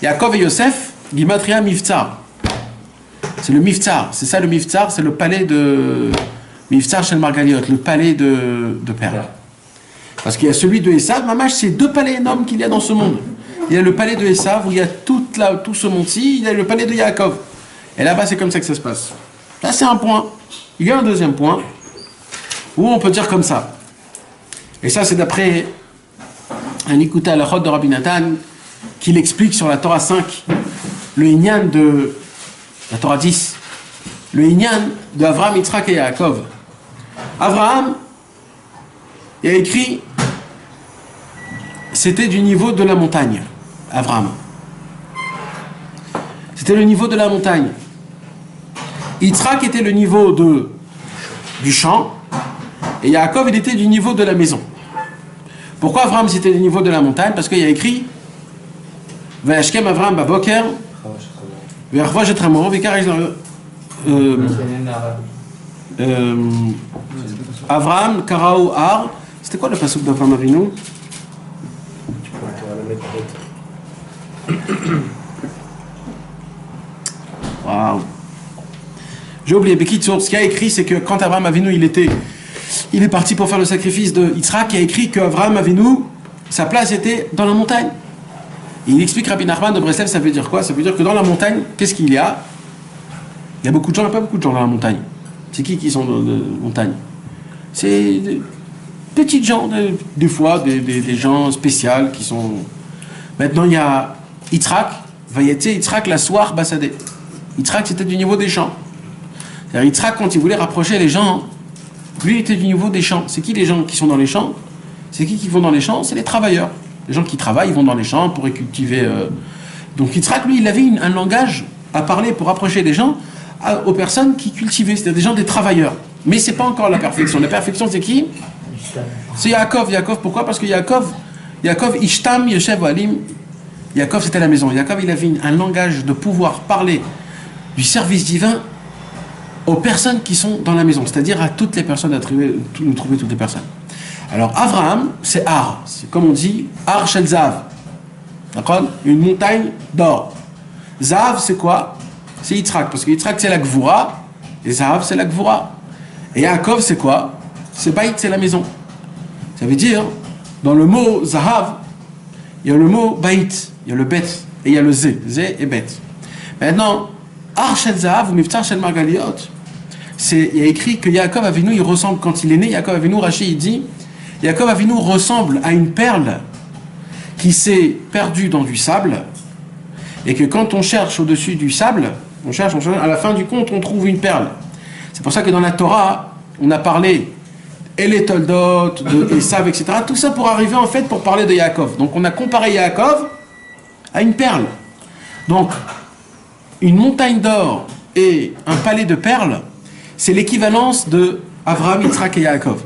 Yaakov et Yosef, Gimatria Miftzar. C'est le Miftzar, c'est ça le Miftzar, c'est le palais de Miftzar Shel Margaliot, le palais de perles. Parce qu'il y a celui de Esav, Mamash, c'est 2 palais énormes qu'il y a dans ce monde. Il y a le palais de Esav où il y a tout ce monde-ci, il y a le palais de Yaakov. Et là-bas, c'est comme ça que ça se passe. Là, c'est un point. Il y a un deuxième point où on peut dire comme ça. Et ça, c'est d'après un écouté à la Chod de Rabbi Nathan qui l'explique sur la Torah 5, le Inyan de la Torah 10, le Inyan de Avraham, Yitzhak et Yaakov. Avraham, il a écrit, c'était du niveau de la montagne. Avraham. C'était le niveau de la montagne. Yitzhak était le niveau du champ, et Yaakov, il était du niveau de la maison. Pourquoi Avraham, c'était le niveau de la montagne? Parce qu'il y a écrit Vayashkem Avraham Baboker, Vayarvash et Tramo, Avraham, Karao, Ar. C'était quoi le passouk d'Avraham Avinu? Tu pourras le mettre peut-être. Waouh! J'ai oublié, Bekitsour, ce qu'il a écrit, c'est que quand Avraham Avinu, il est parti pour faire le sacrifice de Yitzhak, il a écrit qu'Avraham Avinu, sa place était dans la montagne. Et il explique Rabbi Nachman de Breslev, ça veut dire quoi? Ça veut dire que dans la montagne, qu'est-ce qu'il y a? Il y a beaucoup de gens, il n'y a pas beaucoup de gens dans la montagne. C'est qui sont dans la montagne? C'est des petites gens, des fois, des gens spéciaux qui sont... Maintenant, il y a Yitzhak, Yitzhak la soir Bassadé. Yitzhak, c'était du niveau des champs. C'est-à-dire, Yitzhak, quand il voulait rapprocher les gens, lui, il était du niveau des champs. C'est qui les gens qui sont dans les champs? C'est qui vont dans les champs? C'est les travailleurs. Les gens qui travaillent, ils vont dans les champs pour cultiver. Donc Yitzhak, lui, il avait un langage à parler pour rapprocher les gens aux personnes qui cultivaient. C'est-à-dire des gens, des travailleurs. Mais c'est pas encore la perfection. La perfection, c'est qui? C'est Yaakov. Yaakov, pourquoi? Parce que Yaakov, Ishtam, Yeshev, Alim. Yaakov, c'était la maison. Yaakov, il avait un langage de pouvoir parler du service divin aux personnes qui sont dans la maison, c'est-à-dire à toutes les personnes, nous trouver toutes les personnes. Alors Avraham, c'est Ar, c'est comme on dit Ar Shel Zahav. D'accord? Une montagne d'or. Zahav, c'est quoi? C'est Yitzhak, parce que Yitzhak, c'est la Gvura, et Zahav, c'est la Gvura. Et Yaakov, c'est quoi? C'est Baït, c'est la maison. Ça veut dire, dans le mot Zahav, il y a le mot Baït, il y a le Bet, et il y a le Zé et Bet. Maintenant, Ar Shel Zahav ou Miftar Shel Margaliot, il y a écrit que Yaakov Avinu, il ressemble, quand il est né, Yaakov Avinu, Rashi, il dit, Yaakov Avinu ressemble à une perle qui s'est perdue dans du sable, et que quand on cherche au-dessus du sable, on cherche, à la fin du compte, on trouve une perle. C'est pour ça que dans la Torah, on a parlé et les Toldot, de Esav, etc. Tout ça pour arriver en fait pour parler de Yaakov. Donc on a comparé Yaakov à une perle. Donc une montagne d'or et un palais de perles, c'est l'équivalence de Avraham, Yitzhak et Yaakov.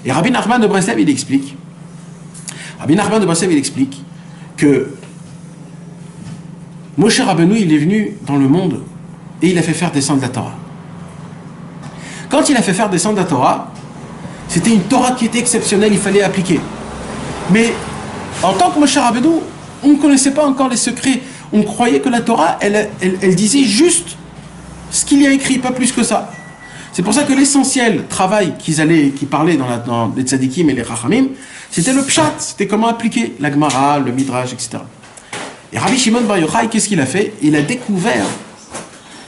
Et Rabbi Nachman de Breslev, il explique. Rabbi Nachman de Breslev, il explique que Moshe Rabbeinu, il est venu dans le monde et il a fait faire descendre la Torah. Quand il a fait faire descendre la Torah, c'était une Torah qui était exceptionnelle, il fallait appliquer. Mais en tant que Moshe Rabbeinu, on ne connaissait pas encore les secrets. On croyait que la Torah, elle disait juste ce qu'il y a écrit, pas plus que ça. C'est pour ça que l'essentiel travail qu'ils parlaient dans les tzadikim et les rachamim, c'était le pshat, c'était comment appliquer la Gemara, le midrash, etc. Et Rabbi Shimon Bar Yochai, qu'est-ce qu'il a fait?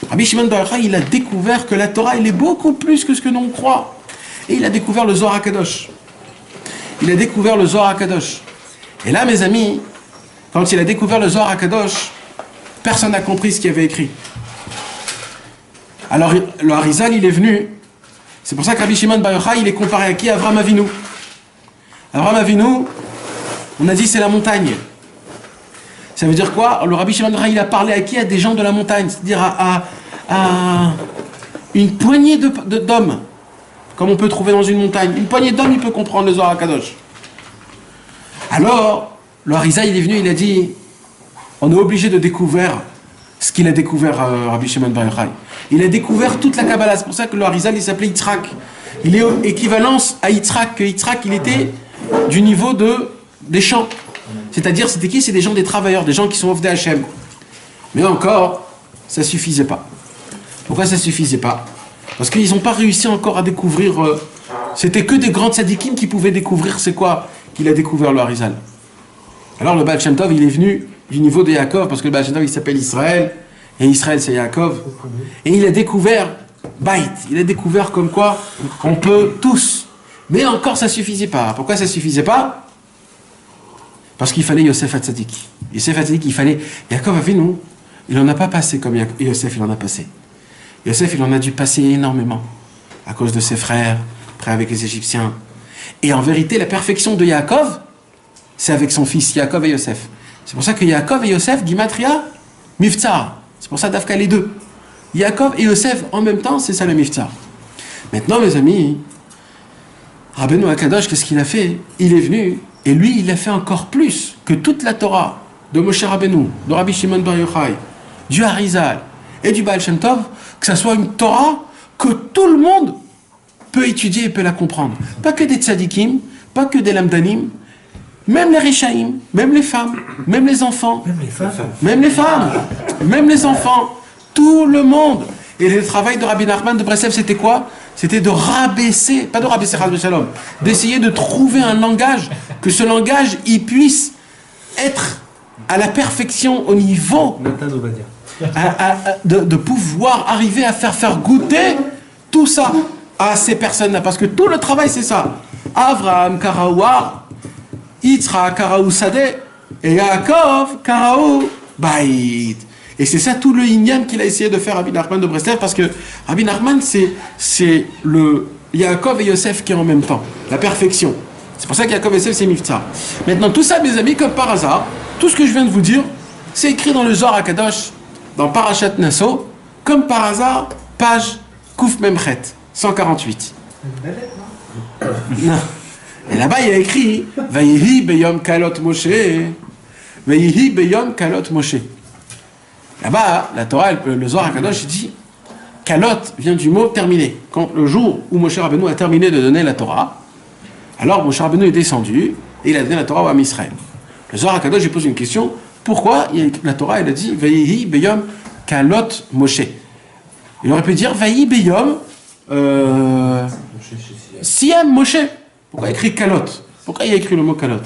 Rabbi Shimon Bar Yochai, il a découvert que la Torah, elle est beaucoup plus que ce que l'on croit. Et il a découvert le Zohar HaKadosh. Et là, mes amis, quand il a découvert le Zohar HaKadosh, personne n'a compris ce qu'il avait écrit. Alors, le Harizal, il est venu. C'est pour ça que Rabbi Shimon Bar Yochai, il est comparé à qui? Avraham Avinu. Avraham Avinu, on a dit c'est la montagne. Ça veut dire quoi? Le Rabbi Shimon Bar Yochai, il a parlé à qui? À des gens de la montagne. C'est-à-dire à une poignée d'hommes. Comme on peut trouver dans une montagne. Une poignée d'hommes, il peut comprendre le Zohar HaKadosh. Alors, le Harizal, il est venu, il a dit, on est obligé de découvrir ce qu'il a découvert, Rabbi Shimon Bar Yochai. Il a découvert toute la Kabbalah. C'est pour ça que le Harizal, il s'appelait Yitzhak. Il est équivalence à Yitzhak, que Yitzhak, il était du niveau des champs. C'est-à-dire, c'était qui? C'est des gens, des travailleurs, des gens qui sont Ovdei Hashem. Mais encore, ça ne suffisait pas. Pourquoi ça ne suffisait pas? Parce qu'ils n'ont pas réussi encore à découvrir. C'était que des grands tzadikim qui pouvaient découvrir c'est quoi qu'il a découvert le Harizal. Alors le Baal Shem Tov, il est venu du niveau de Yaakov, parce que le Baal Shem Tov, il s'appelle Israël, et Israël c'est Yaakov. Et il a découvert Baït, il a découvert comme quoi on peut tous. Mais encore ça ne suffisait pas. Pourquoi ça ne suffisait pas? Parce qu'il fallait Yosef HaTzadik. Yosef HaTzadik, il fallait. Yaakov Avinu, il n'en a pas passé comme Yosef il en a passé. Yosef, il en a dû passer énormément à cause de ses frères, après avec les Égyptiens. Et en vérité, la perfection de Yaakov, c'est avec son fils Yaakov et Yosef. C'est pour ça que Yaakov et Yosef, Gimatria, Miftzar. C'est pour ça d'Afka les deux. Yaakov et Yosef en même temps, c'est ça le Miftzar. Maintenant, mes amis, Rabbeinu HaKadosh, qu'est-ce qu'il a fait? Il est venu, et lui, il a fait encore plus que toute la Torah de Moshe Rabbeinu, de Rabbi Shimon Bar Yochai, du Harizal et du Baal Shem Tov, que ça soit une Torah que tout le monde peut étudier et peut la comprendre. Pas que des tzadikim, pas que des lamdanim, même les rishaïm, même les femmes, même les enfants, même les enfants, tout le monde. Et le travail de Rabbi Nachman de Breslev, c'était quoi? C'était de rabaisser, pas de rabaisser Chas v'Shalom, d'essayer de trouver un langage, que ce langage, il puisse être à la perfection au niveau de pouvoir arriver à faire goûter tout ça à ces personnes-là. Parce que tout le travail, c'est ça. Avraham, Karaouar, Yitzhak, Karaou Sadeh, et Yaakov, Karaou Baït. Et c'est ça tout le inyan qu'il a essayé de faire Rabbi Nachman de Breslev, parce que Rabbi Nachman, c'est le Yaakov et Yosef qui est en même temps. La perfection. C'est pour ça que Yaakov et Yosef, c'est Miftzar. Maintenant, tout ça, mes amis, comme par hasard, tout ce que je viens de vous dire, c'est écrit dans le Zohar HaKadosh, dans Parashat Naso, comme par hasard, page Kouf Memchet, 148. Non. Et là-bas, il y a écrit Vayehi beyom kalot Moshe. Vayehi beyom kalot Moshe. Là-bas, la Torah, le Zohar HaKadosh, dit kalot vient du mot terminé. Quand le jour où Moshe Rabbeinu a terminé de donner la Torah, alors Moshe Rabbeinu est descendu et il a donné la Torah à Am Israël. Le Zohar HaKadosh, je pose une question. Pourquoi la Torah, elle a dit Vayihi Beyom Kalot Moshe? Il aurait pu dire Vayihi Beyom Siem Moshe. Pourquoi il a écrit Kalot? Pourquoi il a écrit le mot Kalot?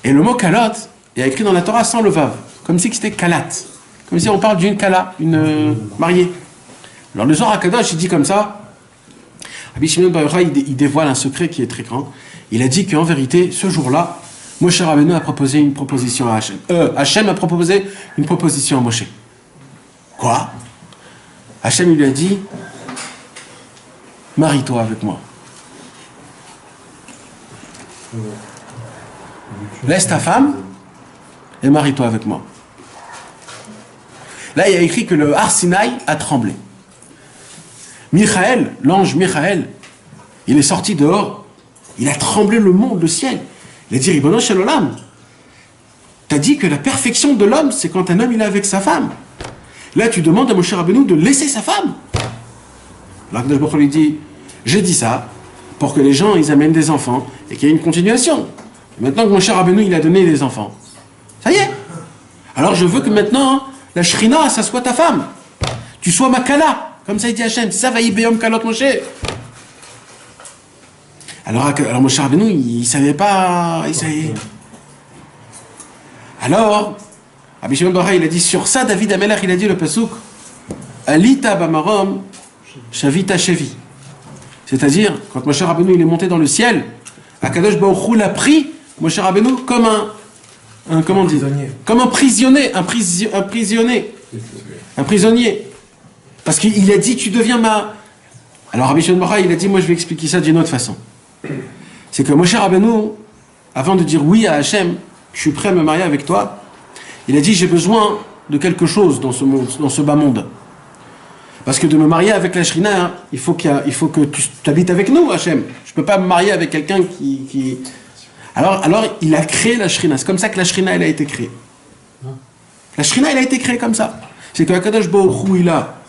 Et le mot Kalot, il a écrit dans la Torah sans le Vav, comme si c'était Kalat. Comme si on parle d'une Kala, une mariée. Alors le Zohar HaKadosh, il dit comme ça. Rabbi Shimon Bar Yochai, il dévoile un secret qui est très grand. Il a dit qu'en vérité, ce jour-là, Moshe Rabbeinu a proposé une proposition à Hachem. Hachem a proposé une proposition à Moshe. Quoi? Hachem lui a dit, marie-toi avec moi. Laisse ta femme et marie-toi avec moi. Là, il y a écrit que le Har Sinaï a tremblé. Michaël, l'ange Michaël, il est sorti dehors, il a tremblé le monde, le ciel. Il a dit, Ribono Shel Olam, t'as dit que la perfection de l'homme, c'est quand un homme il est avec sa femme. Là, tu demandes à Moshe Rabbeinu de laisser sa femme. Alors Kadosh Baruch Hu lui dit, j'ai dit ça pour que les gens ils amènent des enfants et qu'il y ait une continuation. Et maintenant que Moshe Rabbeinu il a donné des enfants, ça y est. Alors je veux que maintenant la Shrina, ça soit ta femme. Tu sois ma Kala, comme ça il dit Hachem. Ça va y Beyom Kalot Moshe. Alors Moshe Rabbeinu il savait pas, il savait. Alors Rabbi Shimon Bar Yochai, il a dit sur ça, David Amelech, il a dit le pasuk Alita bamarom shavita shevi. C'est-à-dire, quand Moshe Rabbeinu il est monté dans le ciel, Akadosh Baruch Hu l'a pris, Moshe Rabbeinu, comme comment on dit, comme un prisonnier, un prisonnier. Parce qu'il a dit, tu deviens ma... Alors Rabbi Shimon Bar Yochai, il a dit, moi je vais expliquer ça d'une autre façon. C'est que Moshe Rabbeinu, avant de dire oui à Hachem, je suis prêt à me marier avec toi, il a dit, j'ai besoin de quelque chose dans ce monde, dans ce bas monde. Parce que de me marier avec la Shrina, hein, il faut que tu habites avec nous, Hachem. Je ne peux pas me marier avec quelqu'un qui... Alors, il a créé la Shrina. C'est comme ça que la Shrina, elle a été créée. La Shrina, elle a été créée comme ça. C'est que Akadosh Baruch Hu, il a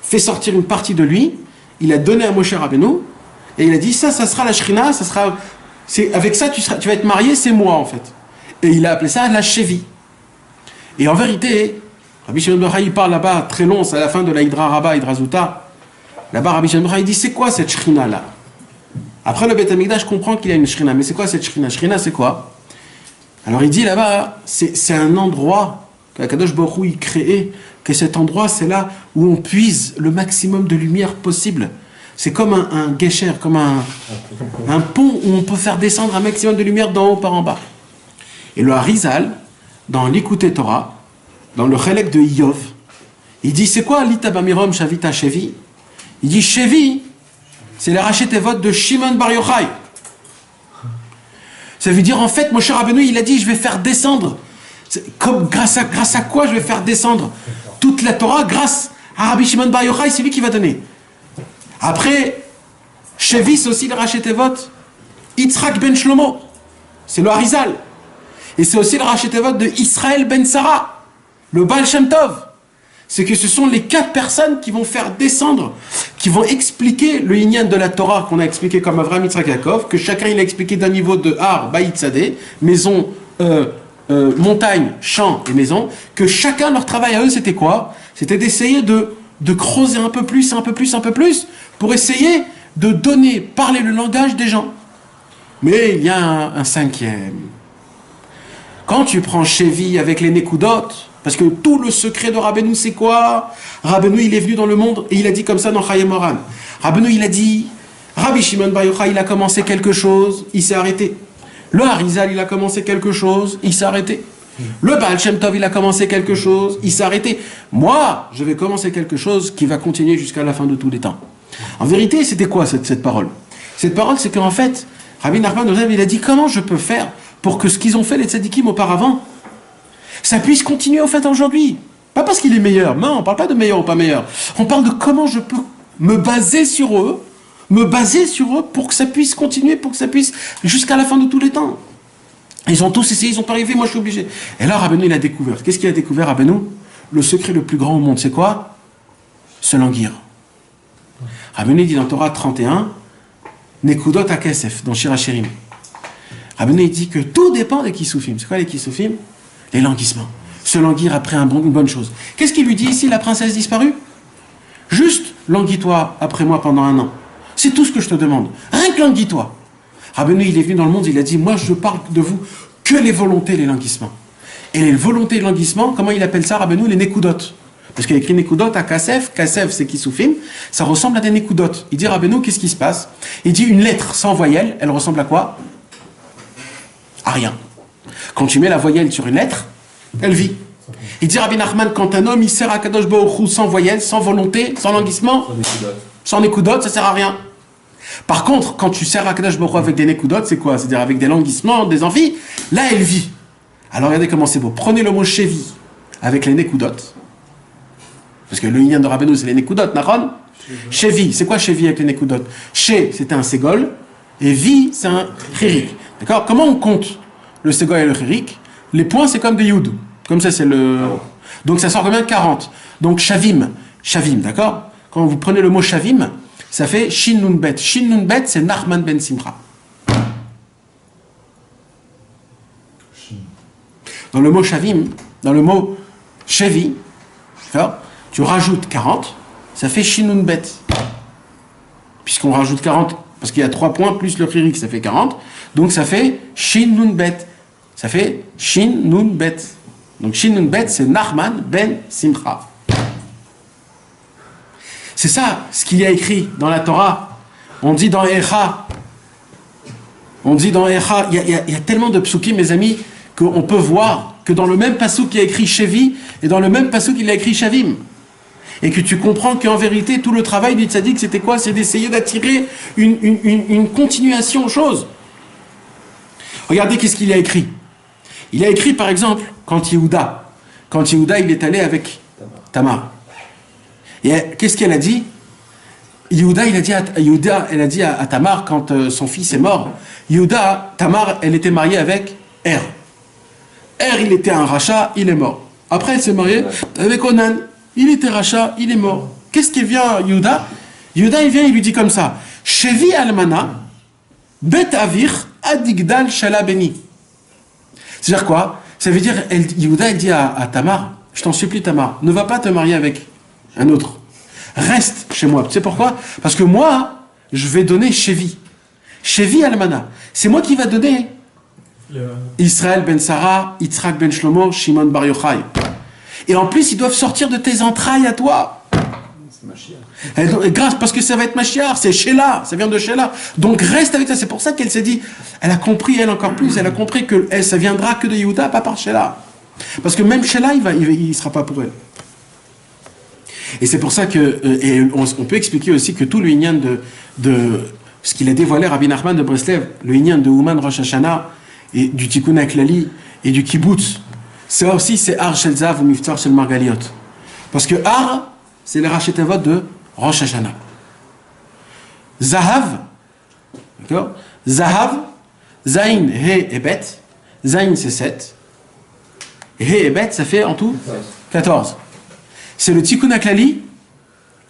fait sortir une partie de lui, il a donné à Moshe Rabbeinu, et il a dit, ça sera la Shrina, ça sera... avec ça, tu vas être marié, c'est moi, en fait. Et il a appelé ça la Chevi. Et en vérité, Rabbi Shimon Bar Yochai, il parle là-bas, très long, c'est à la fin de la Hydra Rabba, Hydra Zuta. Là-bas, Rabbi Shimon Bar Yochai, il dit, c'est quoi cette Shrina-là? Après le Beth Amikdash, je comprends qu'il y a une Shrina, mais c'est quoi cette Shrina? Shrina, c'est quoi? Alors il dit là-bas, c'est un endroit qu'Akadosh Baruch Hu, il crée, que cet endroit, c'est là où on puise le maximum de lumière possible. C'est comme un gesher, comme un pont où on peut faire descendre un maximum de lumière d'en haut par en bas. Et le Harizal, dans l'Ikouté Torah, dans le Chelek de Iyov, il dit, c'est quoi Alita bamirom shavita shevi? Il dit, shevi, c'est les rachetevot de Shimon Bar Yochai. Ça veut dire, en fait, Moshe Rabbeinu, il a dit, je vais faire descendre. Grâce à quoi je vais faire descendre toute la Torah? Grâce à Rabbi Shimon Bar Yochai, c'est lui qui va donner. Après, shevi, c'est aussi les rachetevot. Yitzhak ben Shlomo, c'est le Harizal. Et c'est aussi le rachetevot de Israël ben Sarah, le Baal Shem Tov. C'est que ce sont les 4 personnes qui vont faire descendre, qui vont expliquer le Inyan de la Torah qu'on a expliqué comme Avraham, Yitzhak, Yaakov, que chacun il a expliqué d'un niveau de Har, Bayit Sadeh, maison, montagne, champ et maison, que chacun leur travail à eux c'était quoi? C'était d'essayer de creuser un peu plus, pour essayer de donner, parler le langage des gens. Mais il y a un cinquième. Quand tu prends Chevi avec les Nekudot, parce que tout le secret de Rabbeinu, c'est quoi? Rabbeinu, il est venu dans le monde et il a dit comme ça dans Chayei Moharan. Rabbeinu, il a dit, Rabbi Shimon Bar Yochai, il a commencé quelque chose, il s'est arrêté. Le Harizal, il a commencé quelque chose, il s'est arrêté. Le Baal Shem Tov, il a commencé quelque chose, il s'est arrêté. Moi, je vais commencer quelque chose qui va continuer jusqu'à la fin de tous les temps. En vérité, c'était quoi cette parole? Cette parole, c'est qu'en fait, Rabbi Nachman, il a dit, comment je peux faire pour que ce qu'ils ont fait les tzadikim auparavant, ça puisse continuer au fait aujourd'hui. Pas parce qu'il est meilleur, non, on ne parle pas de meilleur ou pas meilleur. On parle de comment je peux me baser sur eux pour que ça puisse continuer, pour que ça puisse jusqu'à la fin de tous les temps. Ils ont tous essayé, ils n'ont pas arrivé, moi je suis obligé. Et là, Rabbeinu, il a découvert. Qu'est-ce qu'il a découvert, Rabbeinu? Le secret le plus grand au monde, c'est quoi? Se languir. Rabbeinu dit dans Torah 31, Nekudot HaKesef, dans Shir HaShirim. Rabbeinu il dit que tout dépend des kissoufim. C'est quoi les kissoufim? Les languissements. Se languir après une bonne chose. Qu'est-ce qu'il lui dit ici, la princesse disparue? Juste languis-toi après moi pendant 1 an. C'est tout ce que je te demande. Rien que languis-toi. Rabbeinu il est venu dans le monde, il a dit, moi je parle de vous que les volontés, les languissements. Et les volontés et les languissements, comment il appelle ça, Rabbeinu? Les nekudot. Parce qu'il y a écrit nekudot à Kasef. Kasef, c'est kissoufim. Ça ressemble à des nekudot. Il dit, Rabbeinu, qu'est-ce qui se passe? Il dit, une lettre sans voyelle, elle ressemble à quoi? À rien. Quand tu mets la voyelle sur une lettre, elle vit. Il dit, Rabbi Nachman, quand un homme, il sert à Kadosh Baruch Hu sans voyelle, sans volonté, sans languissement, sans nekudot, ça sert à rien. Par contre, quand tu sers à Kadosh Baruch Hu avec des nekudot, c'est quoi? C'est-à-dire avec des languissements, des envies, là, elle vit. Alors regardez comment c'est beau. Prenez le mot chevi avec les nekudot. Parce que le lien de Rabbeinu, c'est les nekudot, Nahon. Chevi, c'est quoi chevi avec les nekudot? Che, c'était un ségol, et vi, c'est un chirik. D'accord? Comment on compte le ségol et le chirik? Les points, c'est comme des yud. Comme ça, c'est le... Donc ça sort combien? 40. Donc shavim, d'accord? Quand vous prenez le mot shavim, ça fait shin nun bet. Shin nun bet, c'est Nachman ben Simcha. Dans le mot shavim, dans le mot chevi, d'accord, tu rajoutes 40, ça fait shin nun bet. Puisqu'on rajoute 40, parce qu'il y a 3 points plus le chirik, ça fait 40. Donc ça fait shin nun bet. Ça fait shin nun bet. Donc shin nun bet, c'est Nachman ben Simcha. C'est ça ce qu'il y a écrit dans la Torah. On dit dans Echa. Il y a tellement de psukim, mes amis, qu'on peut voir que dans le même passouk il y a écrit Chevi et dans le même passouk il y a écrit Shavim. Et que tu comprends qu'en vérité, tout le travail du tzaddik, c'était quoi? C'est d'essayer d'attirer une continuation aux choses. Regardez qu'est-ce qu'il a écrit. Il a écrit par exemple, quand Yehuda il est allé avec Tamar. Et qu'est-ce qu'elle a dit? Yehuda, elle a dit à Tamar, quand son fils est mort, Tamar, elle était mariée avec Er. Il était un rachat, il est mort. Après, elle s'est mariée avec Onan. Il était rachat, il est mort. Qu'est-ce qui vient, Yehuda, il vient, il lui dit comme ça, Chevi almana, bet avir, adigdal shala beni. C'est-à-dire quoi? Ça veut dire, Yehuda, il dit à Tamar, je t'en supplie Tamar, ne va pas te marier avec un autre. Reste chez moi. Tu sais pourquoi? Parce que moi, je vais donner Chevi. Chevi almana. C'est moi qui va donner Israël ben Sarah, Yitzhak ben Shlomo, Shimon bar Yochai. Et en plus, ils doivent sortir de tes entrailles à toi. C'est Mashiach. Grâce, parce que ça va être Mashiach, c'est Sheila, ça vient de Sheila. Donc reste avec ça. C'est pour ça qu'elle s'est dit, elle a compris, elle encore plus, elle a compris que ça viendra que de Yehuda, pas par Sheila. Parce que même Sheila, il sera pas pour elle. Et c'est pour ça que, et on peut expliquer aussi que tout le inyan de ce qu'il a dévoilé Rabbi Nachman de Breslev, le inyan de Ouman Rosh Hashanah, et du Tikkun HaKlali, et du Kibbutz, c'est aussi, c'est Ar Shel Zav ou Miftar Shel Margaliot. Parce que Ar, c'est les Rachetavot de Rosh Hashanah. Zahav, d'accord? Zahav, Zain, He et Bet. Zain, c'est 7. Et He et Bet, ça fait en tout 14. C'est le Tikkun HaKlali,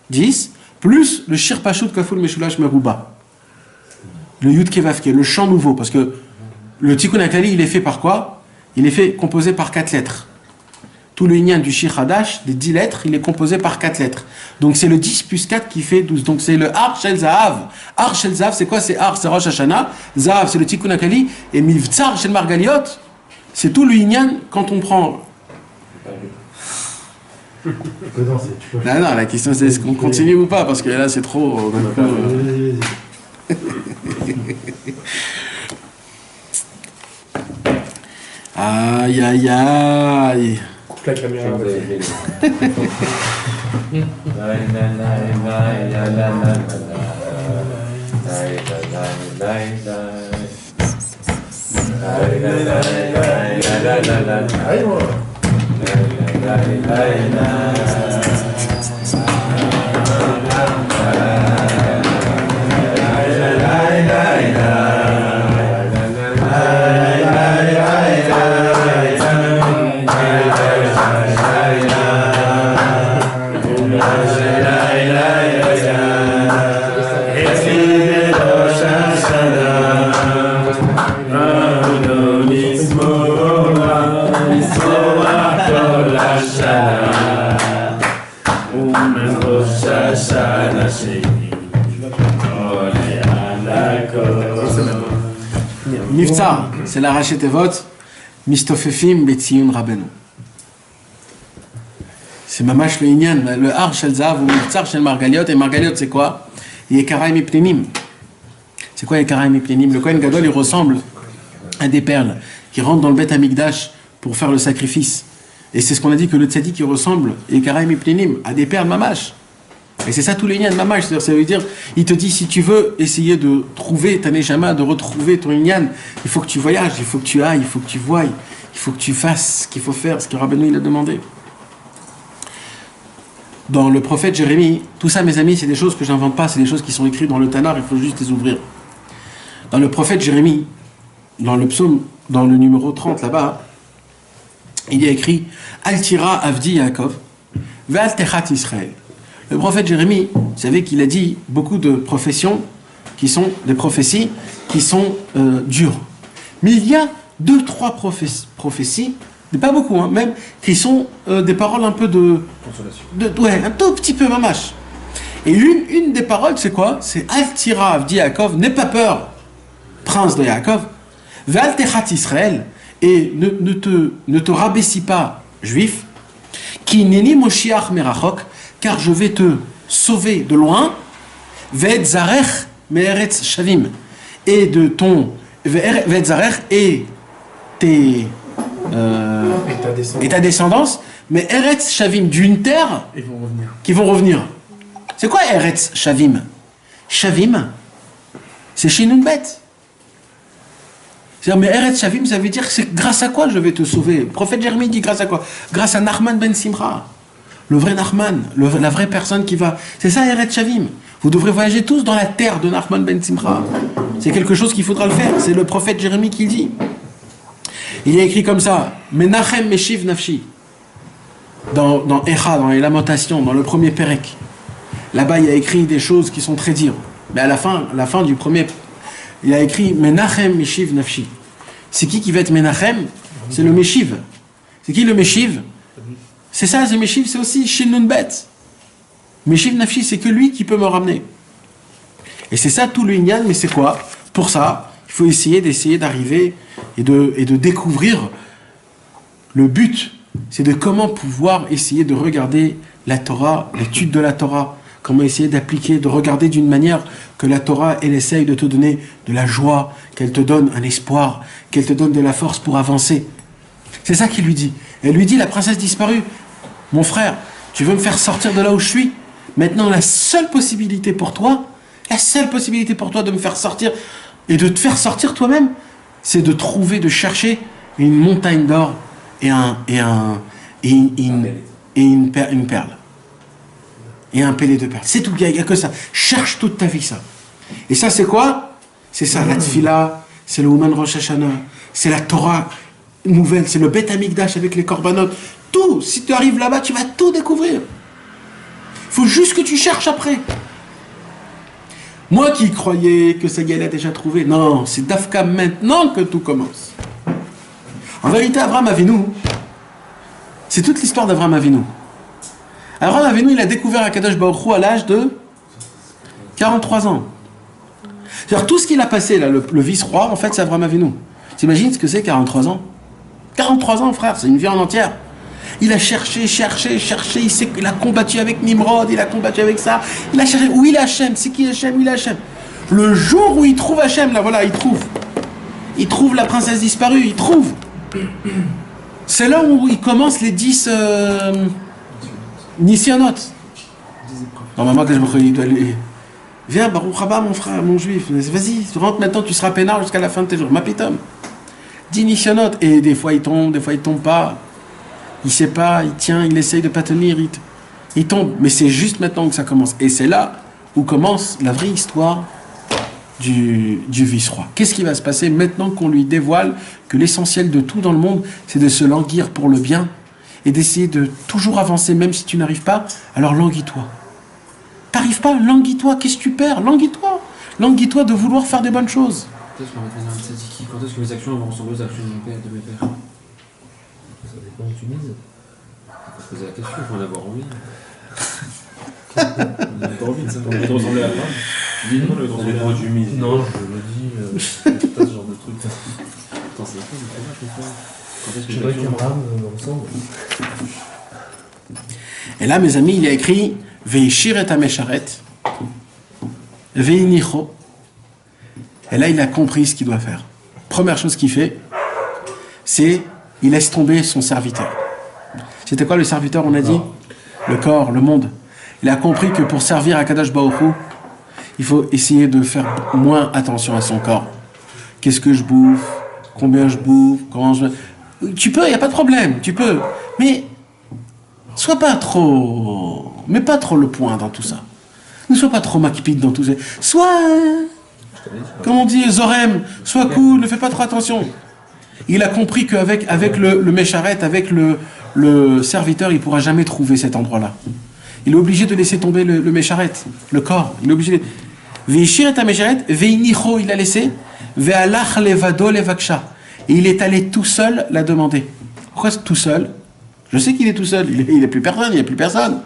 10, plus le Shir Pashut Kaful Meshulash Meruba. Le Yud Kevavke, le chant nouveau. Parce que le Tikkun HaKlali, il est fait par quoi? Il est fait composé par 4 lettres. Tout le inyan du Shir Hadash, des 10 lettres, il est composé par 4 lettres. Donc c'est le 10 plus 4 qui fait 12. Donc c'est le Ar Shel Zahav. Ar Shel Zahav, c'est quoi? C'est Ar, c'est Rosh Hashanah. Zahav, c'est le Tikkun HaKlali. Et Mivtsar Shel Margaliot, c'est tout le inyan quand on prend. Tu peux danser, tu peux. Non, la question c'est est-ce qu'on continue ou pas? Parce que là c'est trop. Vas-y. Aïe aïe aïe. Coupe la caméra. Niftzar, c'est la Rachetevot, Mistofefim Betziyun Rabbeinu. C'est Mamash le Inyan, le Har Shel Zahav ou Niftzar Shel Margaliot. Et Margaliot, c'est quoi? Yekaraim Ipnenim. C'est quoi Yekaraim Ipnenim? Le Kohen Gadol, il ressemble à des perles qui rentrent dans le Beth Amikdash pour faire le sacrifice. Et c'est ce qu'on a dit que le Tzadik, il ressemble, Yekaraim Ipnenim, à des perles Mamash. Et c'est ça tous les Inyan Mamash. Ça veut dire, il te dit, si tu veux essayer de trouver ta Neshama, de retrouver ton Inyan, il faut que tu voyages, il faut que tu ailles, il faut que tu voies, il faut que tu fasses ce qu'il faut faire, ce que Rabbeinu il a demandé. Dans le prophète Jérémie, tout ça, mes amis, c'est des choses que j'invente pas, c'est des choses qui sont écrites dans le Tanakh, il faut juste les ouvrir. Dans le prophète Jérémie, dans le psaume, dans le numéro 30 là-bas, il y a écrit Altira Avdi Yaakov, Ve'al Techat Israël. Le prophète Jérémie, vous savez qu'il a dit beaucoup de professions qui sont des prophéties qui sont dures. Mais il y a 2-3 prophéties, pas beaucoup, hein, même, qui sont des paroles un peu ouais, un tout petit peu mamache. Et une des paroles, c'est quoi? C'est Altira Avdi Yaakov, n'aie pas peur, prince de Yaakov, Ve'al Techat Israël, et ne te rabaissis pas, juif, Ki neni Moshiach merachok, car je vais te sauver de loin, Ve'et zarech me'eretz shavim, et de ton Ve'et zarech et tes et ta descendance, mais Eretz Shavim, d'une terre qui vont revenir. C'est quoi Eretz Shavim? Shavim, c'est Shinun Bet. C'est-à-dire, mais Eretz Shavim, ça veut dire que c'est grâce à quoi je vais te sauver. Le prophète Jérémie dit grâce à quoi? Grâce à Nachman ben Simcha, le vrai Nachman, la vraie personne qui va. C'est ça Eretz Shavim. Vous devrez voyager tous dans la terre de Nachman ben Simcha. C'est quelque chose qu'il faudra le faire. C'est le prophète Jérémie qui le dit. Il y a écrit comme ça, Menachem Meshiv Nafshi, dans Echa, dans les Lamentations, dans le premier Perek. Là-bas, il y a écrit des choses qui sont très dures. Mais à la fin du premier, il a écrit Menachem Meshiv Nafshi. C'est qui va être Menachem? C'est le Meshiv. C'est qui le Meshiv? C'est ça, c'est Meshiv, c'est aussi Shinun Bet. Meshiv Nafshi, c'est que lui qui peut me ramener. Et c'est ça tout le Inyan, mais c'est quoi? Pour ça, il faut essayer d'arriver et de découvrir le but, c'est de comment pouvoir essayer de regarder la Torah, l'étude de la Torah, comment essayer d'appliquer, de regarder d'une manière que la Torah, elle essaye de te donner de la joie, qu'elle te donne un espoir, qu'elle te donne de la force pour avancer. C'est ça qu'il lui dit. Elle lui dit, la princesse disparue, mon frère, tu veux me faire sortir de là où je suis? Maintenant, la seule possibilité pour toi de me faire sortir et de te faire sortir toi-même, c'est de trouver, de chercher une montagne d'or et une perle. Et un pélé de perles. C'est tout, il n'y a que ça. Cherche toute ta vie ça. Et ça, c'est quoi? C'est ça, la tfila, c'est le Ouman Rosh Hashanah, c'est la Torah nouvelle, c'est le Beth Amikdash avec les korbanot. Tout, si tu arrives là-bas, tu vas tout découvrir. Il faut juste que tu cherches après. Moi qui croyais que ça y allait déjà trouvé, non, c'est Dafka maintenant que tout commence. En vérité, Abraham Avinu, c'est toute l'histoire d'Abraham Avinu. Abraham Avinu, il a découvert Akadosh Baruch Hu à l'âge de 43 ans. C'est-à-dire tout ce qu'il a passé, là, le vice-roi, en fait, c'est Abraham Avinu. T'imagines ce que c'est 43 ans? 43 ans, frère, c'est une vie en entière. Il a cherché, il a combattu avec Nimrod, il a combattu avec ça, il a cherché, où il est Hachem, c'est qui Hachem, où il est Hachem. Le jour où il trouve Hachem, là voilà, il trouve la princesse disparue, il trouve. C'est là où il commence les 10 Nisyanot. Normalement, quand je me dis, viens, Baruch Haba, mon frère, mon juif, vas-y, rentre maintenant, tu seras peinard jusqu'à la fin de tes jours, ma pitom. 10 Nisyanot, et des fois il tombe pas. Il sait pas, il tient, il essaye de pas tenir, il tombe. Mais c'est juste maintenant que ça commence. Et c'est là où commence la vraie histoire du vice-roi. Qu'est-ce qui va se passer maintenant qu'on lui dévoile que l'essentiel de tout dans le monde, c'est de se languir pour le bien et d'essayer de toujours avancer, même si tu n'arrives pas, alors languis-toi. T'arrives pas, languis-toi, qu'est-ce que tu perds? Languis-toi. Languis-toi de vouloir faire des bonnes choses. Quand est-ce que mes actions vont ressembler aux actions de mon père et de mes pères? Ça dépend où tu mises. Faut se poser la question, il faut en avoir envie. On a pas envie de ça. On veut ressembler à quoi? Dis-nous, on veut ressembler à quoi tu mises. Non, je le dis, c'est pas ce genre de truc. Attends, c'est quoi le fromage? Quand est-ce que Je je voudrais vais qu'on rame ensemble. Et là, mes amis, il a écrit Veishir et Amesharet, Veinicho. Et là, il a compris ce qu'il doit faire. Première chose qu'il fait, c'est il laisse tomber son serviteur. C'était quoi le serviteur, on a dit? Le corps, le monde. Il a compris que pour servir à Kadosh Baruch Hu, il faut essayer de faire moins attention à son corps. Qu'est-ce que je bouffe? Combien je bouffe? Comment je... Tu peux, il n'y a pas de problème, tu peux. Mais sois pas trop... Mets pas trop le point dans tout ça. Ne sois pas trop makpid dans tout ça. Sois... Comme on dit, Zorem, sois cool, ne fais pas trop attention. Il a compris qu'avec le Mécharet, avec le serviteur, il ne pourra jamais trouver cet endroit-là. Il est obligé de laisser tomber le Mécharet, le corps. Il est obligé de... Veishir et Mécharet, Veinicho, il a laissé. Ve'alach levado levaksha. Et il est allé tout seul la demander. Pourquoi tout seul? Je sais qu'il est tout seul. Il n'est plus personne, il n'y a plus personne.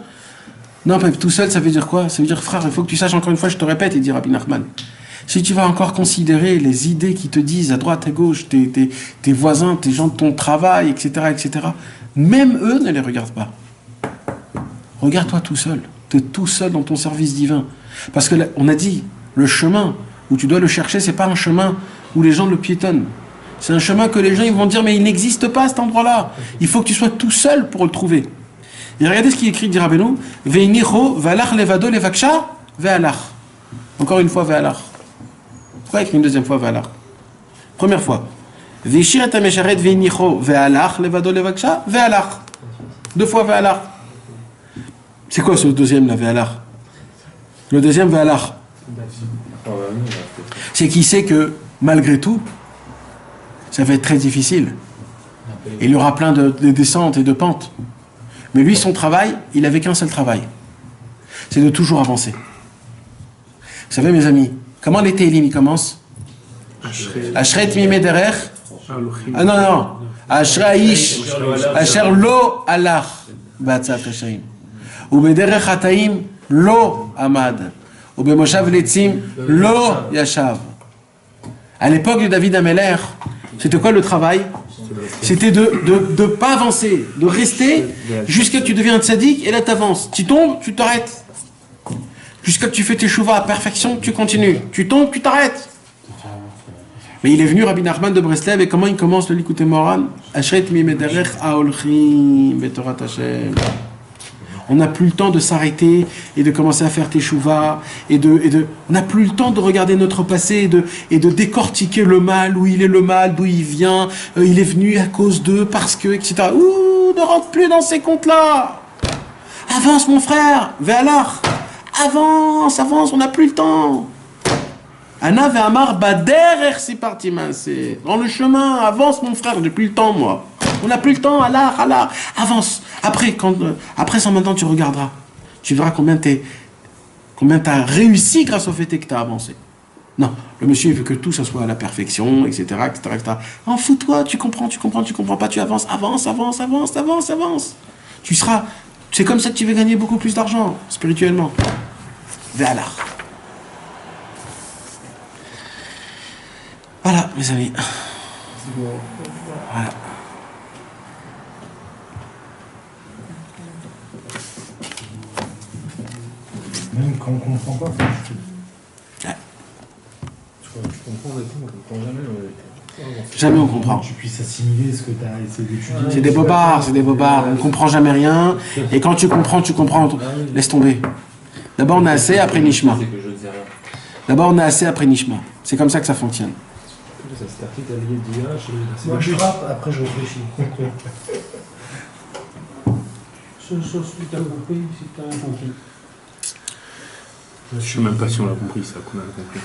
Non, mais tout seul, ça veut dire quoi? Ça veut dire, frère, il faut que tu saches encore une fois, je te répète, il dit Rabbi Nachman. Si tu vas encore considérer les idées qui te disent à droite, à gauche, tes voisins, tes gens de ton travail, etc., même eux ne les regardent pas. Regarde-toi tout seul. Tu es tout seul dans ton service divin. Parce que là, on a dit, le chemin où tu dois le chercher, c'est pas un chemin où les gens le piétonnent. C'est un chemin que les gens ils vont dire, mais il n'existe pas cet endroit-là. Il faut que tu sois tout seul pour le trouver. Et regardez ce qu'il écrit, dit Rabbeinu, Veinicho, valach levado levaksha, ve'alach. Encore une fois, ve'alach. Pourquoi écrire une deuxième fois ve'alach? Première fois. Veishir et Amesharet veinicho, ve'alach levado levaksha, ve'alach. Deux fois ve'alach. C'est quoi ce deuxième là, ve'alach? Le deuxième ve'alach. C'est qu'il sait que, malgré tout, ça va être très difficile. Et il y aura plein de descentes et de pentes. Mais lui, son travail, il n'avait qu'un seul travail. C'est de toujours avancer. Vous savez, mes amis, comment les Télim, ils commencent? Ashret mimé derer. Ah non. Ashraïsh. Asher lo alach. Batzat hashaim. Ubederech hataim lo amad. Ubemoshav letzim lo yashav. À l'époque de David Ameller, c'était quoi le travail? C'était de pas avancer, de rester jusqu'à ce que tu deviens un tzaddik et là tu avances. Tu tombes, tu t'arrêtes. Jusqu'à ce que tu fais tes chouvas à perfection, tu continues. Tu tombes, tu t'arrêtes. Mais il est venu Rabbi Nachman de Breslev et comment il commence le Likutei Moharan? Ashret mimederech aolchim betorat Hashem. On n'a plus le temps de s'arrêter et de commencer à faire tes chouvas on n'a plus le temps de regarder notre passé et de décortiquer le mal, où il est le mal, d'où il vient, il est venu à cause d'eux, parce que, etc. Ouh, ne rentre plus dans ces comptes-là. Avance mon frère, ve'alach. Avance, on n'a plus le temps. Ana ve'amar baderer c'est parti, c'est dans le chemin, avance mon frère, j'ai plus le temps moi. On n'a plus le temps, Allah, avance. Après ça, maintenant, tu regarderas. Tu verras combien t'as réussi grâce au fait que t'as avancé. Non, le monsieur il veut que tout ça soit à la perfection, etc. En fous-toi, tu comprends pas, tu avances. C'est comme ça que tu vas gagner beaucoup plus d'argent, spirituellement. Ve'allah. Voilà, mes amis. Voilà. Même quand on ne comprend pas, Ouais. Tu comprends, on ne comprend jamais. Jamais on comprend. Que tu puisses assimiler ce que tu as essayé d'étudier. C'est des bobards. On ne comprend jamais rien. Et quand tu comprends. Laisse tomber. D'abord on a assez, après Nishma. C'est comme ça que ça fonctionne. Moi je frappe, après je réfléchis. Si t'as compris, si t'as rien compris. Je sais même pas si on l'a compris, ça qu'on a compris.